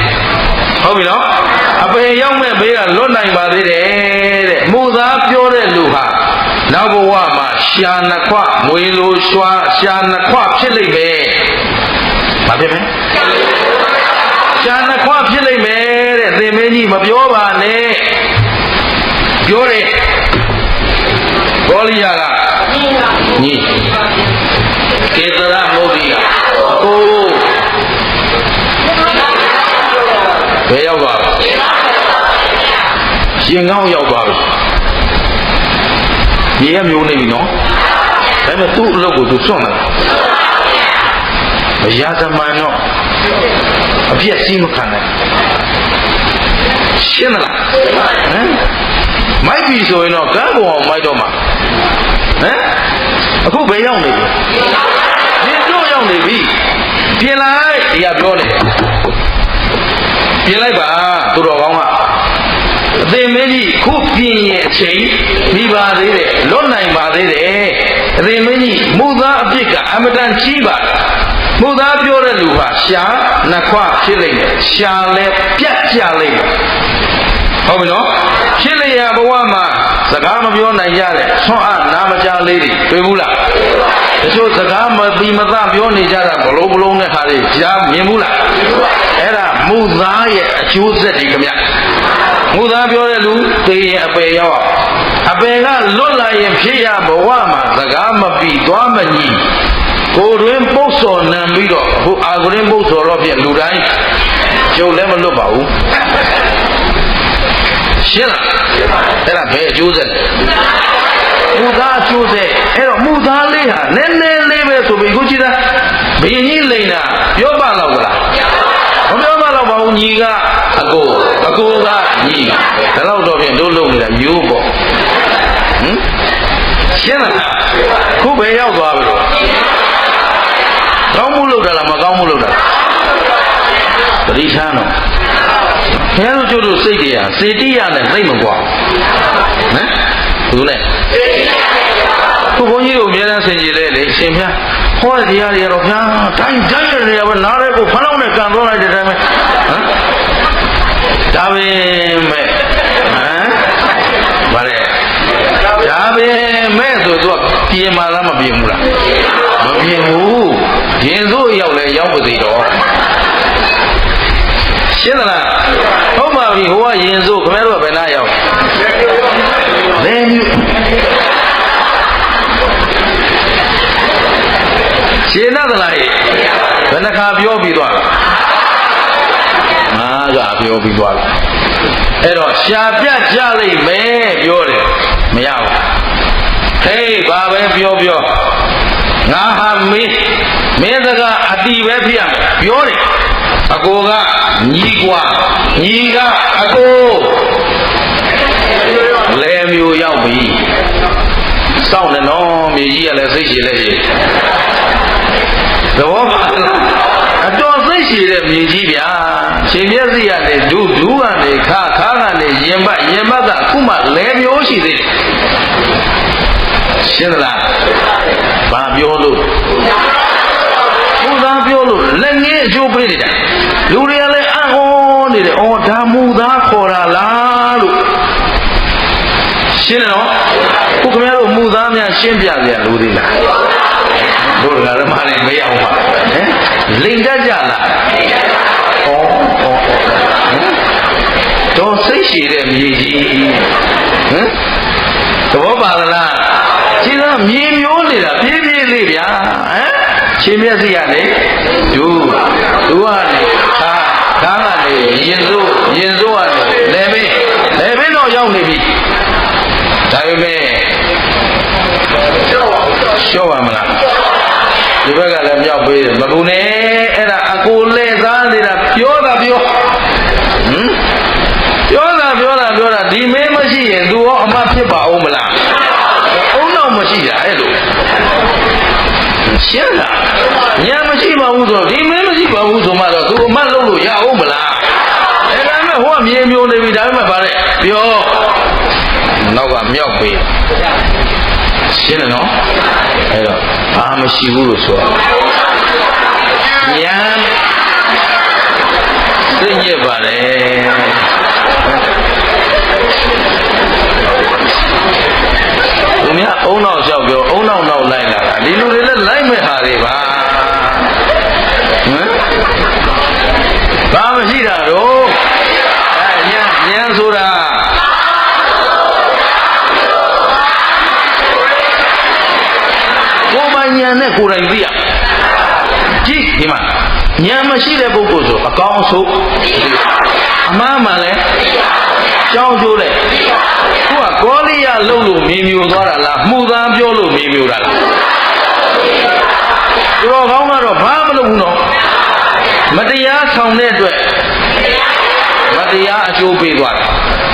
ဟုတ်ပြီနော်အပေရောက်မဲ့ဘေးကလွတ်နိုင်ပါသေးတယ်တဲ့မူသားပြောတဲ့လူဟာနောက်ဘဝမှာရှာနှစ်ခွငွေလိုရွှာရှာနှစ်ခွဖြစ်လိမ့်မယ်မဖြစ်မယ်ရှာနှစ်ခွဖြစ်လိမ့်မယ်တဲ့သင်မင်းကြီးမပြောပါနဲ့ပြောတယ်ဘောလိယကညီကေသရမုဒ္ဒိကအကို ဘယ်ရောက်သွားရှင်ကောင်းရောက်သွားပြီမြေရမျိုးနေပြီနော်ဒါပေမဲ့သူ့အလုပ်ကိုသူစွန့်တယ်မရသမန်တော့အပြည့်စီးမခံနိုင်ရှင်းမလားဟမ်မိုက်ပြီဆိုရင်တော့ကန်းပေါ်အောင်မိုက်တော့မှာဟမ်အခုဘယ်ရောက်နေပြီဒီတို့ရောက်နေပြီပြင်လိုက်တရားပြောနေပြင်လိုက်ပါသူတော်ကောင်းကအသိမင်းကြီးခုပြင်ရဲ့အချိန်မိပါသေးတယ်လွတ်နိုင်ပါသေးတယ်အသိမင်းကြီးမူသားအပြစ်ကအမတန်ကြီးပါမူသားပြောတဲ့လူဟာရှားနှခွဖြစ်လိမ့်မယ်ရှားလဲပြတ်ကြလိမ့်မယ်ဟုတ်ပြီနော်ဖြစ်လျာဘဝမှာစကားမပြောနိုင်ကြတဲ့ဆွမ်းအားနာမကြလေးတွေတွေ့ဘူးလားတချို့စကားမပြီးမသားပြောနေကြတာဘလုံးဘလုံးနဲ့ဟာတွေကြားမြင်ဘူးလားအဲ့ဒါမူသားရဲ့အကျိုးဆက်တွေခင်ဗျမူသားပြောတဲ့လူသိရင်အပယ်ရောက်အပယ်ကလွတ်လာရင်ဖြစ်ရဘဝမှာစကားမပြီးသွားမညီကိုယ်တွင်ပုတ်စော်နံပြီးတော့အခုအာဂရင်းပုတ်စော်တော့ဖြင့်လူတိုင်းကျုပ်လည်းမလွတ်ပါဘူးရှင်းလားအဲ့ဒါဘယ်အကျိုးဆက်မူသားအကျိုးဆက်အဲ့တော့မူသားလေးဟာနည်းနည်းလေးပဲဆိုပြီးခုကြည့်တာဘယင်းကြီးလိန်တာပြောပါတော့ကလားမပြောပါတော့ပါဘူးညီကအကိုကညီဒါတော့တော့ဖြင့်တို့လုံးနေတာမျိုးပေါ့ဟမ်ရှင်းလားခုဘယ်ရောက်သွားပြီလို့ကောင်းမှုလုပ်တာလားမကောင်းမှုလုပ်တာပရိသတ်တော့ဘယ်လိုကျတို့စိတ်တွေဟာစေတိရနဲ့သိမ့်မကွာဟမ်ဘူးလဲခုဘုန်းကြီးတို့အများအားဆင်ကြည်လဲလေရှင်ဖျားဟောတဲ့တရားတွေကတော့ဗျာတိုင်းတဲ့နေရာပဲနားတဲ့ကိုဖလောက်နဲ့ကန်သွားလိုက်တဲ့တိုင်းပဲဟမ်ဒါပဲမဲ့ဟမ်ဗါလဲဒါပဲမဲ့ဆိုသူကပြင်မာလားမပြင်ဘူးလားမပြင်ဘူးရင်စိုးရောက်လဲရောက်ပါသေးတော့ရှင်းသလားဟုတ်ပါပြီဟိုကရင်စိုးခင်ဗျားတို့ကဘယ်နာရောက်လဲရှင်းသလားဘယ်နှခါပြောပြီးသွားလားငါးကပြောပြီးသွားလားအဲ့တော့ရှားပြတ်ကြလိမ့်မယ်ပြောတယ်မရဘူးဟေးဘာပဲပြောငါဟာမင်းစကားအတိပဲဖြစ်ရမယ်ပြောတယ်အကိုကညီกว่าညီကအကိုလဲမျိုးရောက်ပြီစောင့်နေနော်မြေကြီးကလည်းစိတ်ရှည်လက်ရှည်သဘောပါလားအတော်စိတ်ရှည်တဲ့မြေကြီးဗျာရှင်မျက်စိကနေဒူးကနေခါကနေရင်ပတ်ကခုမှလဲမျိုးရှိသေးတယ်ရှင်းသလားဘာပြောလို့ဘုရားပြောလို့လက်ငင်းအကျိုးပေးနေတာလူတွေကလည်းအံ့ဩနေတယ်ဩဒါမူသားခေါ်တာလားလို့ရှင်းတယ်နော်ခုခင်ဗျားတို့မူသားများရှင်းပြကြလူသေးလားတို့ကဓမ္မနဲ့မရအောင်ပါဟမ်လိန်တတ်ကြလားတော့စိတ်ရှည်တဲ့မြေကြီးဟမ်သဘောပါလားရှင်းတော့မြေမျိုးနေတာပြေးလေးဗျာဟမ်ရှင်မျက်စိကနေဒူးကနေခါကနေရင်စိုးကနေလဲမင်းတော့ရောက်နေပြီဒါပေမဲ့ရှော့ပါမလားဒီဘက်ကလည်းမြောက်ပေးတယ်မပူနဲ့အဲ့ဒါအကိုလဲသားနေတာပြောတာဟမ်ပြောတာဒီမင်းမရှိရင်သူရောအမဖြစ်ပါအောင်မလားအုံတော့မရှိတာအဲ့လိုရှင်းလားညာမရှိပါဘူးဆိုဒီမင်းမရှိပါဘူးဆိုမှတော့သူအမလုပ်လို့ရအောင်မလားအဲ့ဒါမဲ့ဟိုကမြေမျိုးနေပြီဒါပေမဲ့ဗါတဲ့ပြောနောက်ကမြောက်ပေးရှင်းတယ်နော်အဲ့တော့ဘာမရှိဘူးလို့ဆိုညာသိညစ်ပါလေသူများအုံနောက်လျှောက်ပြောအုံနောက်လိုက်လာတာဒီလူတွေလည်းလိုက်မဲ့ဟာတွေပါဟမ်ဘာမရှိတာတော့ညံဆိုတာကိုယ်ပိုင်ညံနဲ့ကိုယ်တိုင်သိရကြည့်ဒီမှာညံမ ရှိတဲ့ပုဂ္ဂိုလ်ဆိုအကောင်းအဆိုးအမှားမှန်လဲကြောင်းကျိုးလဲခုကကောလိယလုံလို့မြေမြူသွားတာလားမှုသားပြောလို့မြေမြူတာလားသူတော်ကောင်းကတော့ဘာမလုပ်ဘူးနော်မတရားဆောင်တဲ့အတွက်မတရားအကျိုးပေးသွားတယ်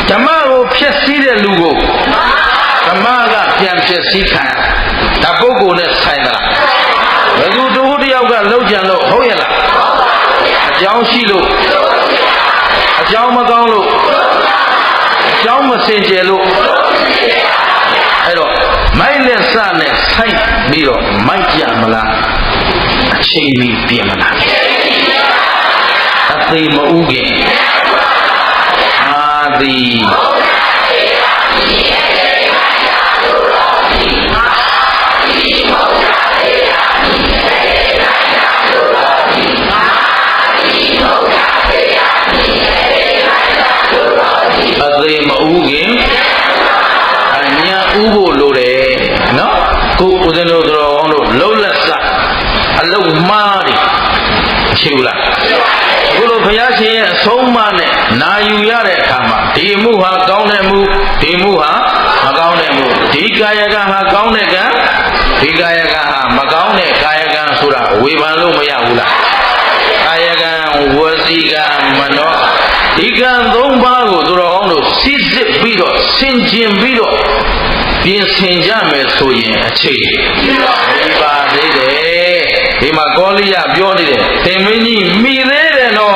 ဓမ္မကိုဖျက်ဆီးတဲ့လူကိုဓမ္မကပြန်ဖျက်ဆီးခံဒါပုဂ္ဂိုလ်နဲ့ဆိုင်သလားဘယ်သူတူတယောက်ကလှုပ်ကြံလို့ဟုတ်ရဲ့လားအကြောင်းရှိလို့အကြောင်းမကောင်းလို့အကြောင်းမစင်ကြယ်လို့အဲ့တော့မိုက်လက်စနဲ့ဆိုင်ပြီးတော့မိုက်ကြမလားအချိန်ကြီးပြင်မလားအသေးမဥခင်အာသည်အသေးမဥခင်အညာဥဖို့လိုတယ်နော်ကိုဦးဇင်းတို့တော်ကောင်းတို့လှုပ်လက်စအလုတ်မားတယ်ရှိဘူးလားအခုလိုဘုရားရှင်ရဲ့အဆုံးအမနဲ့နာယူရတဲ့အခါမှာဒီမှုဟာကောင်းတဲ့မှုဒီမှုဟာမကောင်းတဲ့မှုဒီကာယကံဟာကောင်းတဲ့ကံဒီကာယကံဟာမကောင်းတဲ့ကာယကံဆိုတာဝေဖန်လို့မရဘူးလားကာယကံဝစီကံမနောဒီကံ၃ပါးကိုသူတော်ကောင်းတို့စစ်စစ်ပြီးတော့ဆင်ခြင်ပြီးတော့ပြင်ဆင်ကြမယ်ဆိုရင်အခြေဒီပါသေးတယ်ဒီမှာကောလိယပြောနေတယ်သင်မင်းကြီးမိသေးတယ်နော်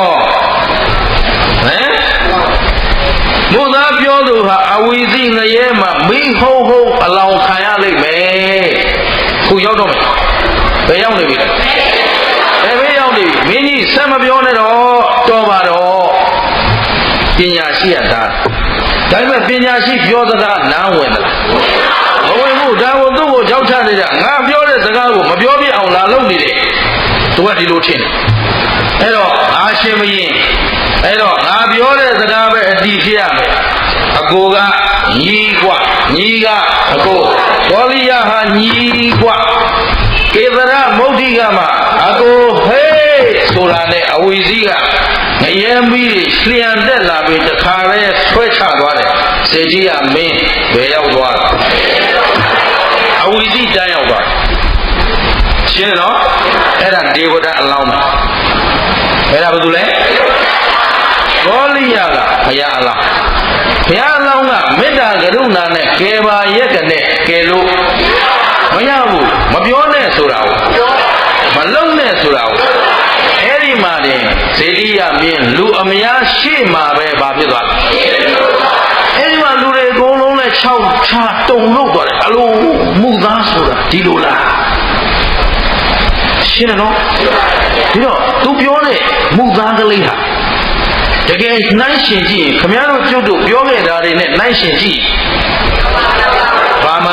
ဟမ်မုသာပြောသူဟာအဝီစီငရဲမှာမိဟုတ်ဟုတ်အလောင်းခံရလိမ့်မယ်ခုရောက်တော့မယ်ဘယ်ရောက်နေပြီလဲဘယ်ရောက်နေပြီမင်းကြီးဆက်မပြောနဲ့တော့တော်ပါတော့ပညာရှိရတာဒါပေမဲ့ပညာရှိပြောစကားနားဝင်မလားမဝင်ဘူးဒါကိုသူ့ကိုကြောက်ချနေတာငါပြောတဲ့စကားကိုမပြောပြအောင်လာလုပ်နေတယ်သူကဒီလိုထင်တယ်အဲ့တော့အာရှင်မင်းအဲ့တော့ငါပြောတဲ့စကားပဲအတိဖြစ်ရမယ်အကိုကညီกว่าညီကအကိုကောလိယဟာညီกว่าကေသရမုဋ္ဌိကမှာအကိုဟေးဆိုတာနဲ့အဝီစီကငရဲမီးလျှံတက်လာပြီးတခါလဲဆွဲချသွားတယ်စေကြီးကမင်းဘယ်ရောက်သွားလဲအဝီစီတန်းရောက်သွားရှင်းနော်အဲ့ဒါဒေဝဒအလောင်းမှာအဲ့ဒါဘာလို့လဲကောလိယကဘုရားအလောင်းဘုရားအလောင်းကမေတ္တာကရုဏာနဲ့ကယ်ပါရက်ကနဲ့ကယ်လို့မရဘူးမပြောနဲ့ဆိုတာကိုမလုံးနဲ့ဆိုတာကိုအဲ့ဒီမှာတင်ဇေတိယမင်းလူအများရှေ့မှာပဲဘာဖြစ်သွားအဲ့ဒီမှာလူတွေအကုန်လုံးနဲ့၆ချတုံလို့သွားတယ်အလိုမှုသားဆိုတာဒီလိုလားရှင်းတယ်နော်ဒီတော့သူပြောတဲ့မှုသားကလေးဟာတကယ်နှိုင်းရှင်ကြည့်ရင်ခမည်းတော်ကျုပ်တို့ပြောခဲ့တာတွေနဲ့နှိုင်းရှင်ကြည့်ဘာမှ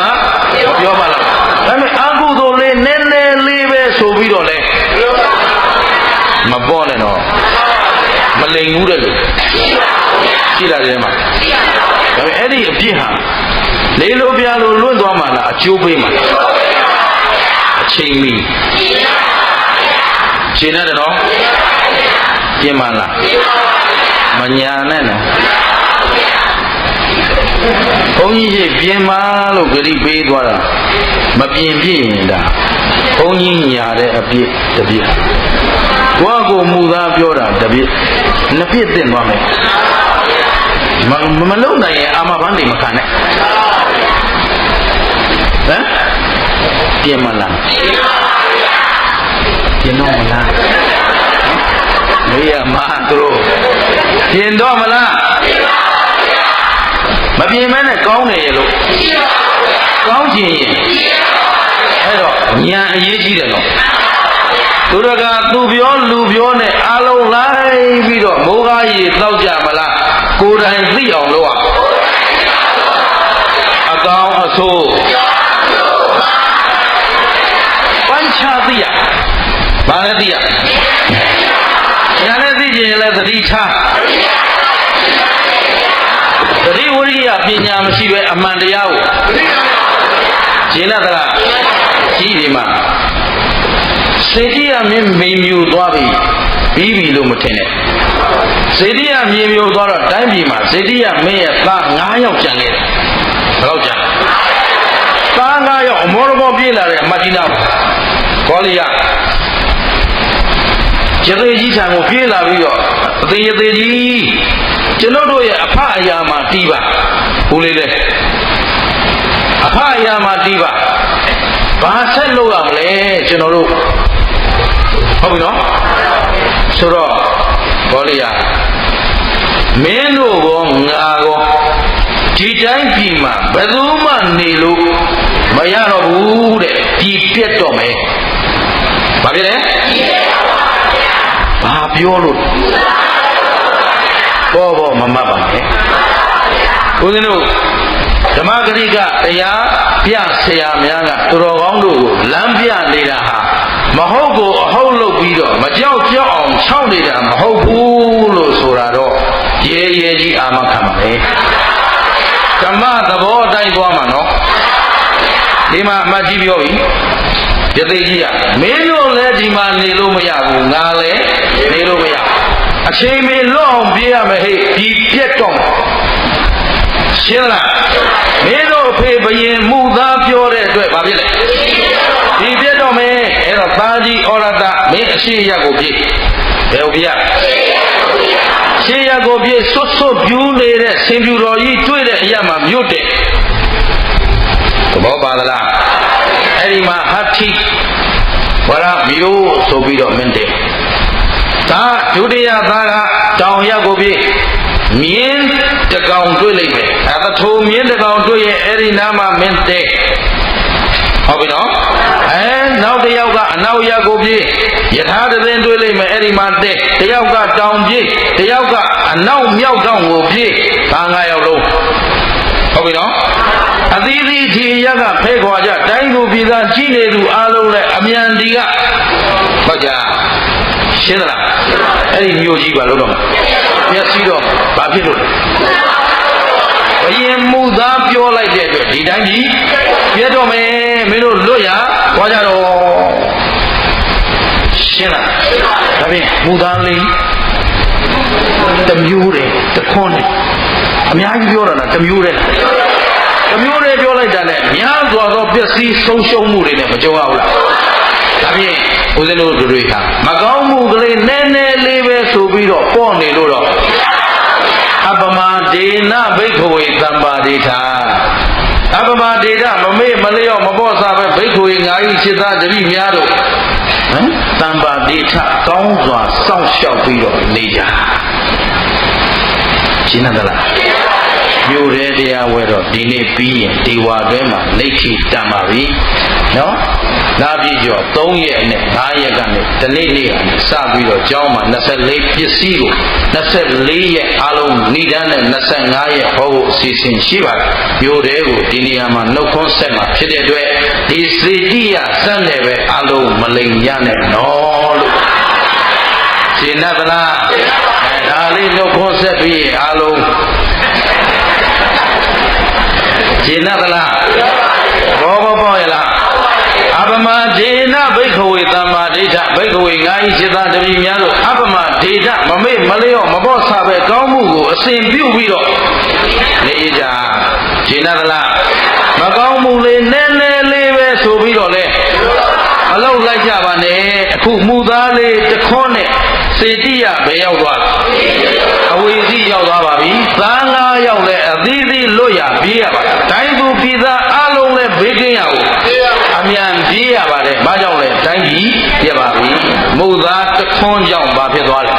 ပြောပါလားဒါပေမဲ့အကုသိုလ်လေးနည်းနည်းလေးပဲဆိုပြီးတော့လဲမပေါ်နဲ့တော့မလိမ်ဘူးတဲ့လို့ရှိတာတယ်မှာဒါပေမဲ့အဲ့ဒီအပြစ်ဟာလေးလိုပြလို့လွတ်သွားမှလားအကျိုးပေးမှလားအချိန်မီရှင်းတယ်နော်ပြင်းမှလားမညာနဲ့နော်ဘုန်းကြီးကြီးပြင်းမှလို့ဂရိပေးသွားတာမပြင်းပြင်းရင်ဒါဘုန်းကြီးညာတဲ့အပြစ်တစ်ပြစ်ကိုယ့်ကိုမူသားပြောတာတစ်ပြစ်နှစ်ပြစ်တင်သွားမယ်မလုံနိုင်ရင်အာမဘန်းတွေမခံနဲ့ဟမ်ပြင်းမလားပြင်းတော့မလားမေးရမှာသူတို့ပြင်းတော့မလားမပြင်းမဲနဲ့ကောင်းနေရလို့ကောင်းချင်ရင်အဲ့တော့ညာအရေးကြီးတယ်နော်သူတို့ကသူပြောလူပြောနဲ့အလုံးလိုက်ပြီးတော့မိုးကားကြီးတောက်ကြမလားကိုယ်တိုင်သိအောင်လုပ်ရအကောင်းအဆိုးပန်းချသိရဘာလဲသိရညာနဲ့သိကျင်ရင်လည်းသတိထားသတိဝိရိယပညာမရှိပဲအမှန်တရားကိုရှင်းသလားကြီးဒီမှာစေတီရမင်းမိန်မြူသွားပြီ ပြီးပြီလို့မထင်နဲ့စေတိယမြေမျိုးသွားတော့တိုင်းပြည်မှာစေတိယမင်းရဲ့သား9ယောက်ကျန်ခဲ့တယ်ဘယ်လောက်ကျန်သား9ယောက်အမောရဘောပြေးလာတဲ့အမတ်ကြီးနာကောလိယရသေးကြီးထံကိုပြေးလာပြီးတော့အသေးကြီးကျွန်တော်တို့ရဲ့အဖအရာမှာတီးပါဦးလေးလေအဖအရာမှာတီးပါဘာဆက်လုပ်ရမလဲကျွန်တော်တို့ဟုတ်ပြီနော်ဆိုတော့ဘောလိယမင်းတို့ကောငါကောဒီတိုင်းပြည်မှာဘယ်သူမှနေလို့မရတော့ဘူးတဲ့ပြည်ပြတ်တော့မယ်ဘာဖြစ်လဲဘာပြောလို့ဘောမမတ်ပါနဲ့ဦးဇင်းတို့ဓမ္မဂရိကတရားပြဆရာများကသူတော်ကောင်းတို့ကိုလမ်းပြနေတာဟာမဟုတ်ကိုအဟုတ်လုပ်ပြီးတော့မကြောက်အောင်ခြောက်နေတာမဟုတ်ဘူးလို့ဆိုတာတော့ရဲကြီးအာမခံပါလေဓမ္မသဘောအတိုင်းသွားမှာနော်ဒီမှာအမှတ်ကြီးပြောပြီယသိကြီးကမင်းတို့လည်းဒီမှာနေလို့မရဘူးငါလည်းနေလို့မရဘူးအချိန်မီလွတ်အောင်ပြေးရမယ်ဟဲ့ဒီပြက်တော့ရှင်းလားမင်းတို့ဖေဘယင်မှုသားပြောတဲ့အတွက်ဘာဖြစ်လဲဒီပြက်တော့မယ်အဲ့တော့သားကြီးဩရတမင်းအရှိရက်ကိုပြေးဘယ်ကိုပြေးရရှေးရက်ကိုပြေးဆွတ်ပြူးနေတဲ့ဆင်ပြူတော်ကြီးတွေ့တဲ့အရာမှာမြို့တယ်သဘောပါလားအဲ့ဒီမှာဟတ္ထိဝရမီရိုးဆိုပြီးတော့မင်းတယ်ဒါဒုတိယသားကတောင်ရက်ကိုပြေးမြင်းတကောင်တွေ့လိုက်မယ်အဲသထိုမြင်းတကောင်တွေ့ရင်အဲ့ဒီနားမှာမင်းတဲ့ဟုတ်ပြီနော်နောက်တစ်ယောက်ကအနောက်ရက်ကိုပြေးယထာတသိန်းတွေ့လိုက်မယ်အဲ့ဒီမှာတဲ့တယောက်ကတောင်ပြေးတယောက်ကအနောက်မြောက်တောင်ကိုပြေးဒါ9ယောက်လုံးဟုတ်ပြီနော်အသီးသီးထီရက်ကဖဲခွာကြတိုင်းသူပြည်သားကြီးနေသူအားလုံးနဲ့အမြန်ဒီကဟုတ်ကြရှင်းသလားအဲ့ဒီမြို့ကြီးပါလို့တော့မျက်စိတော့ဘာဖြစ်လို့ဘယင်မှုသားပြောလိုက်တဲ့အတွက်ဒီတိုင်းကြီးပြတ်တော့မယ်မင်းတို့လွတ်ရဟောကြတော့ရှင်းလားဒါဖြင့်မူသားလေးတမျိုးတယ်တခွန်းတယ်အများကြီးပြောတာလားတမျိုးတယ်တမျိုးတယ်ပြောလိုက်တာနဲ့များစွာသောပျက်စီးဆုံးရှုံးမှုတွေနဲ့မကြုံရဘူးလားဒါဖြင့်ဦးဇင်းတို့တွေဟာမကောင်းမှုကလေးနည်းနည်းလေးပဲဆိုပြီးတော့ပေါ့နေလို့တော့အပမဒေနဘိက္ခဝေသံပါဒိဋ္ဌာအပမဒေနမမေ့မလျော့မပေါ့စားပဲဘိက္ခဝေငါဤစိတ္တတတိများတို့သံပါဒိဋ္ဌကောင်းစွာစောင့်ရှောက်ပြီးတော့နေကြရှင်းသလားမြို့ရဲတရားဝဲတော့ဒီနေ့ပြီးရင်ဒီဝါတွဲမှာလိခိတံပါပြီနော်လာပြီးကျော်3ရက်နဲ့5ရက်ကနေဒီနေ့ကနေစပြီးတော့ကျောင်းမှာ24ပစ္စည်းကို24ရက်အလုံးဏိဒန်းနဲ့25ရက်ဟောဖို့အစီအစဉ်ရှိပါတယ်မြို့ရဲကိုဒီနေရာမှာနှုတ်ခွန်းဆက်မှာဖြစ်တဲ့အတွက်ဒီစေတိယစက်နဲ့ပဲအလုံးမလိမ်ရနဲ့နော်လို့ရှင်းသလားဒါလေးနှုတ်ခွန်းဆက်ပြီးအလုံးရှင်းသလားဘောပေါ့ရလားအပမဒေနဘိက္ခဝေသမ္မာဒိဋ္ဌဘိက္ခဝေငါဤစိတ္တတတိများလို့အပမဒေနမမေ့မလျော့မပေါ့ဆပဲကောင်းမှုကိုအစဉ်ပြုပြီးတော့နေကြရှင်းသလားမကောင်းမှုလေးနည်းနည်းလေးပဲဆိုပြီးတော့လေအလောက်လိုက်ကြပါနဲ့အခုမူသားလေးတခွန်းနဲ့စေတိယဘယ်ရောက်သွားအဝေစီရောက်သွားပါပြီသား9ယောက်လည်းအသီးသီးလွတ်ရပြေးရပါတိုင်းသူပြည်သားအလုံးလည်းဘေးကင်းရအောင်အမြန်ပြေးရပါတယ်ဘာကြောင့်လဲတိုင်းကြီးပြပါပြီမူသားတခွန်းကြောင့်ဘာဖြစ်သွားလဲ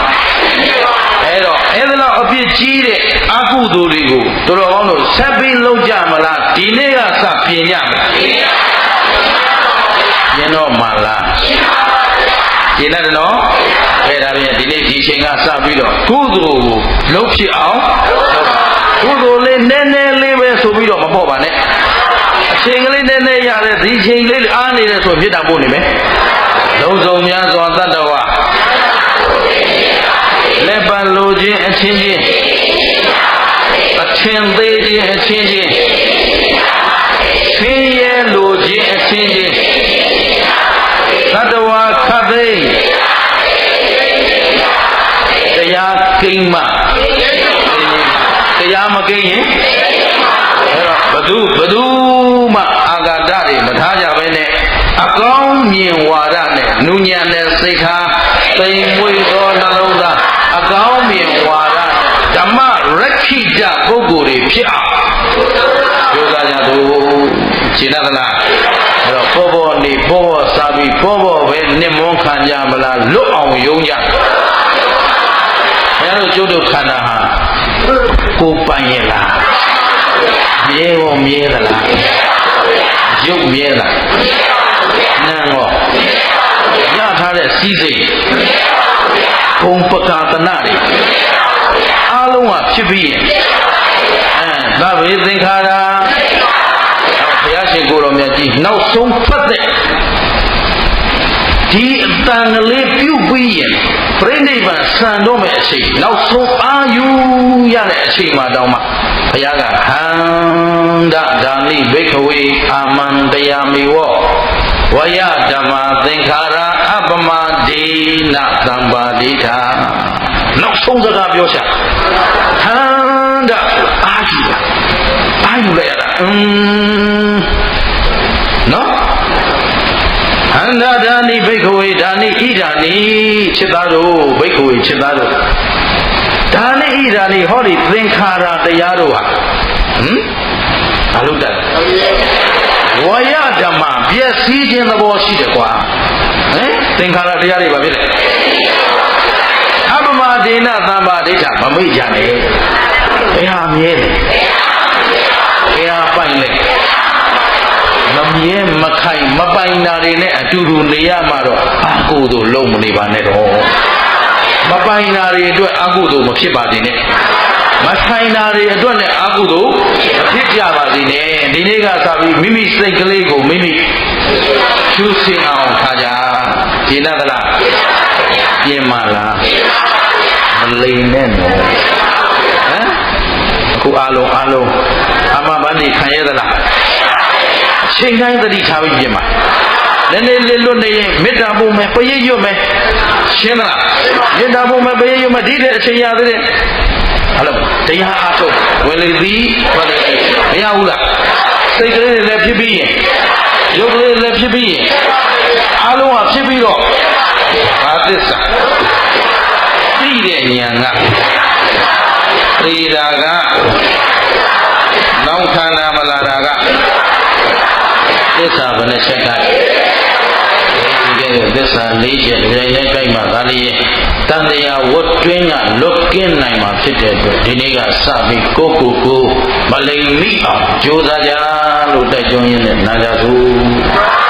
အဲ့တော့အဲ့ဒါတော့အပြစ်ကြီးတဲ့အကုသိုလ်တွေကိုတော်တော်ကောင်းလို့ဆက်ပြီးလုပ်ကြမလားဒီနေ့ကစပြင်ကြမလားပြင်တော့မလားရှင်းတယ်နော်အဲ့ဒါပြန်ဒီနေ့ဒီချိန်ကစပြီးတော့ကုသိုလ်ကိုလုပ်ဖြစ်အောင်ကုသိုလ်လေးနည်းနည်းလေးပဲဆိုပြီးတော့မပေါ့ပါနဲ့အချိန်ကလေးနည်းနည်းရတဲ့ဒီချိန်လေးအားနေတယ်ဆိုဖြစ်တာပို့နေမယ်လုံးစုံများစွာတတ္တဝလက်ပံလိုခြင်းအချင်းချင်းအထင်သေးခြင်းအချင်းချင်းဆင်းရဲလိုခြင်းအချင်းချင်းတတ္တဝခတ်သိ ကိန်းမှတရားမကိန်းရင်အဲ့တော့ဘသူမှအာဃာတတွေမထားကြပဲနဲ့အကောင်းမြင်ဝါဒနဲ့နုညံ့တဲ့စိတ်ထားသိမ်မွေ့သောနှလုံးသားအကောင်းမြင်ဝါဒဓမ္မရခိတပုဂ္ဂိုလ်တွေဖြစ်အောင်ကြိုးစားကြသူရှင်းသလားအဲ့တော့ပေါ်နေပေါ်စားပြီးပေါ်ပဲနှစ်မွန်းခံကြမလားလွတ်အောင်ယုံကြဘုရားတို့ကျုပ်တို့ခန္ဓာဟာကိုယ်ပိုင်ရဲ့လားမြဲရောမြဲသလားရုပ်မြဲလားနာမ်ရောရထားတဲ့စီးစိမ်ဘုံပကာသနာတွေအားလုံးကဖြစ်ပြီးရင်သဗ္ဗေသင်္ခါရဘုရားရှင်ကိုယ်တော်မြတ်ကြီးနောက်ဆုံးဖတ်တဲ့ဒီအတန်ကလေးပြုတ်ပြီးရင်ပြိဋိဘံဆံတော့မဲ့အချိန်နောက်ဆုံးအာယူရတဲ့အချိန်မှာတောင်းမှဘုရားကဟန္ဒဒါနိဘိက္ခဝေအာမန္တယာမိဝဝယဓမ္မသင်္ခါရအပမဒေနသံပါတိထာနောက်ဆုံးစကားပြောချင်ဟန္ဒအာယူလိုက်ရတာနော်ဟန္တာဒါနိဘိက္ခဝေဒါနိဣဒာနိခြေသားတို့ဘိက္ခဝေခြေသားတို့ဒါနိဣဒာနိဟောဒီသင်္ခါရတရားတို့ဟာဘာလို့တက်ဝါယဓမ္မပြည့်စည်ခြင်းသဘောရှိတယ်ကွာသင်္ခါရတရားတွေဘာဖြစ်လဲအပမဒေနသံပါဒိဋ္ဌမမိတ်ကြနဲ့ဘယ်ဟာမြဲလဲဘယ်ဟာပိုင်လဲမမြဲမခိုင်မပိုင်တာတွေနဲ့အတူတူနေရမှာတော့အကုသို့လုံးမနေပါနဲ့တော့မပိုင်တာတွေအတွက်အကုသို့မဖြစ်ပါစေနဲ့မဆိုင်တာတွေအတွက်လည်းအကုသို့မဖြစ်ကြပါစေနဲ့ဒီနေ့ကစပြီးမိမိစိတ်ကလေးကိုမိမိရှုစင်အောင်ထားကြရှင်းသလားပြင်းမလားမလိမ်နဲ့နော်အခုအားလုံးအမှန်ပန်းနေခံရသလားချိန်တိုင်းသတိထားပြီးပြင်ပါနည်းနည်းလေးလွတ်နေရင်မေတ္တာပုံမဲ့ပရိရွတ်မဲ့ရှင်းလားမေတ္တာပုံမဲ့ပရိရွတ်မဲ့ဒီတဲ့အချိန်ရသေးတယ်ဟုတ်လားတရားအားထုတ်ဝင်လေသည်ဟုတ်တယ်မရဘူးလားစိတ်ကလေးတွေလည်းဖြစ်ပြီးရင်ရုပ်ကလေးတွေလည်းဖြစ်ပြီးရင်အားလုံးကဖြစ်ပြီးတော့ဘာသစ္စာသိတဲ့ဉာဏ်ကသိတာကနောက်ခန္ဓာမလာတာကသစ္စာဘယ်နှချက်ကဒီကဲသစ္စာ၄ချက်ဒီတိုင်းနဲ့ကြိုက်မှဒါလေးတန်တရားဝတ်တွင်းကလွတ်ကင်းနိုင်မှာဖြစ်တဲ့အတွက်ဒီနေ့ကစပြီးကိုမလိမ်မိအောင်ကြိုးစားကြလို့တိုက်တွန်းရင်းနဲ့နာကြစို့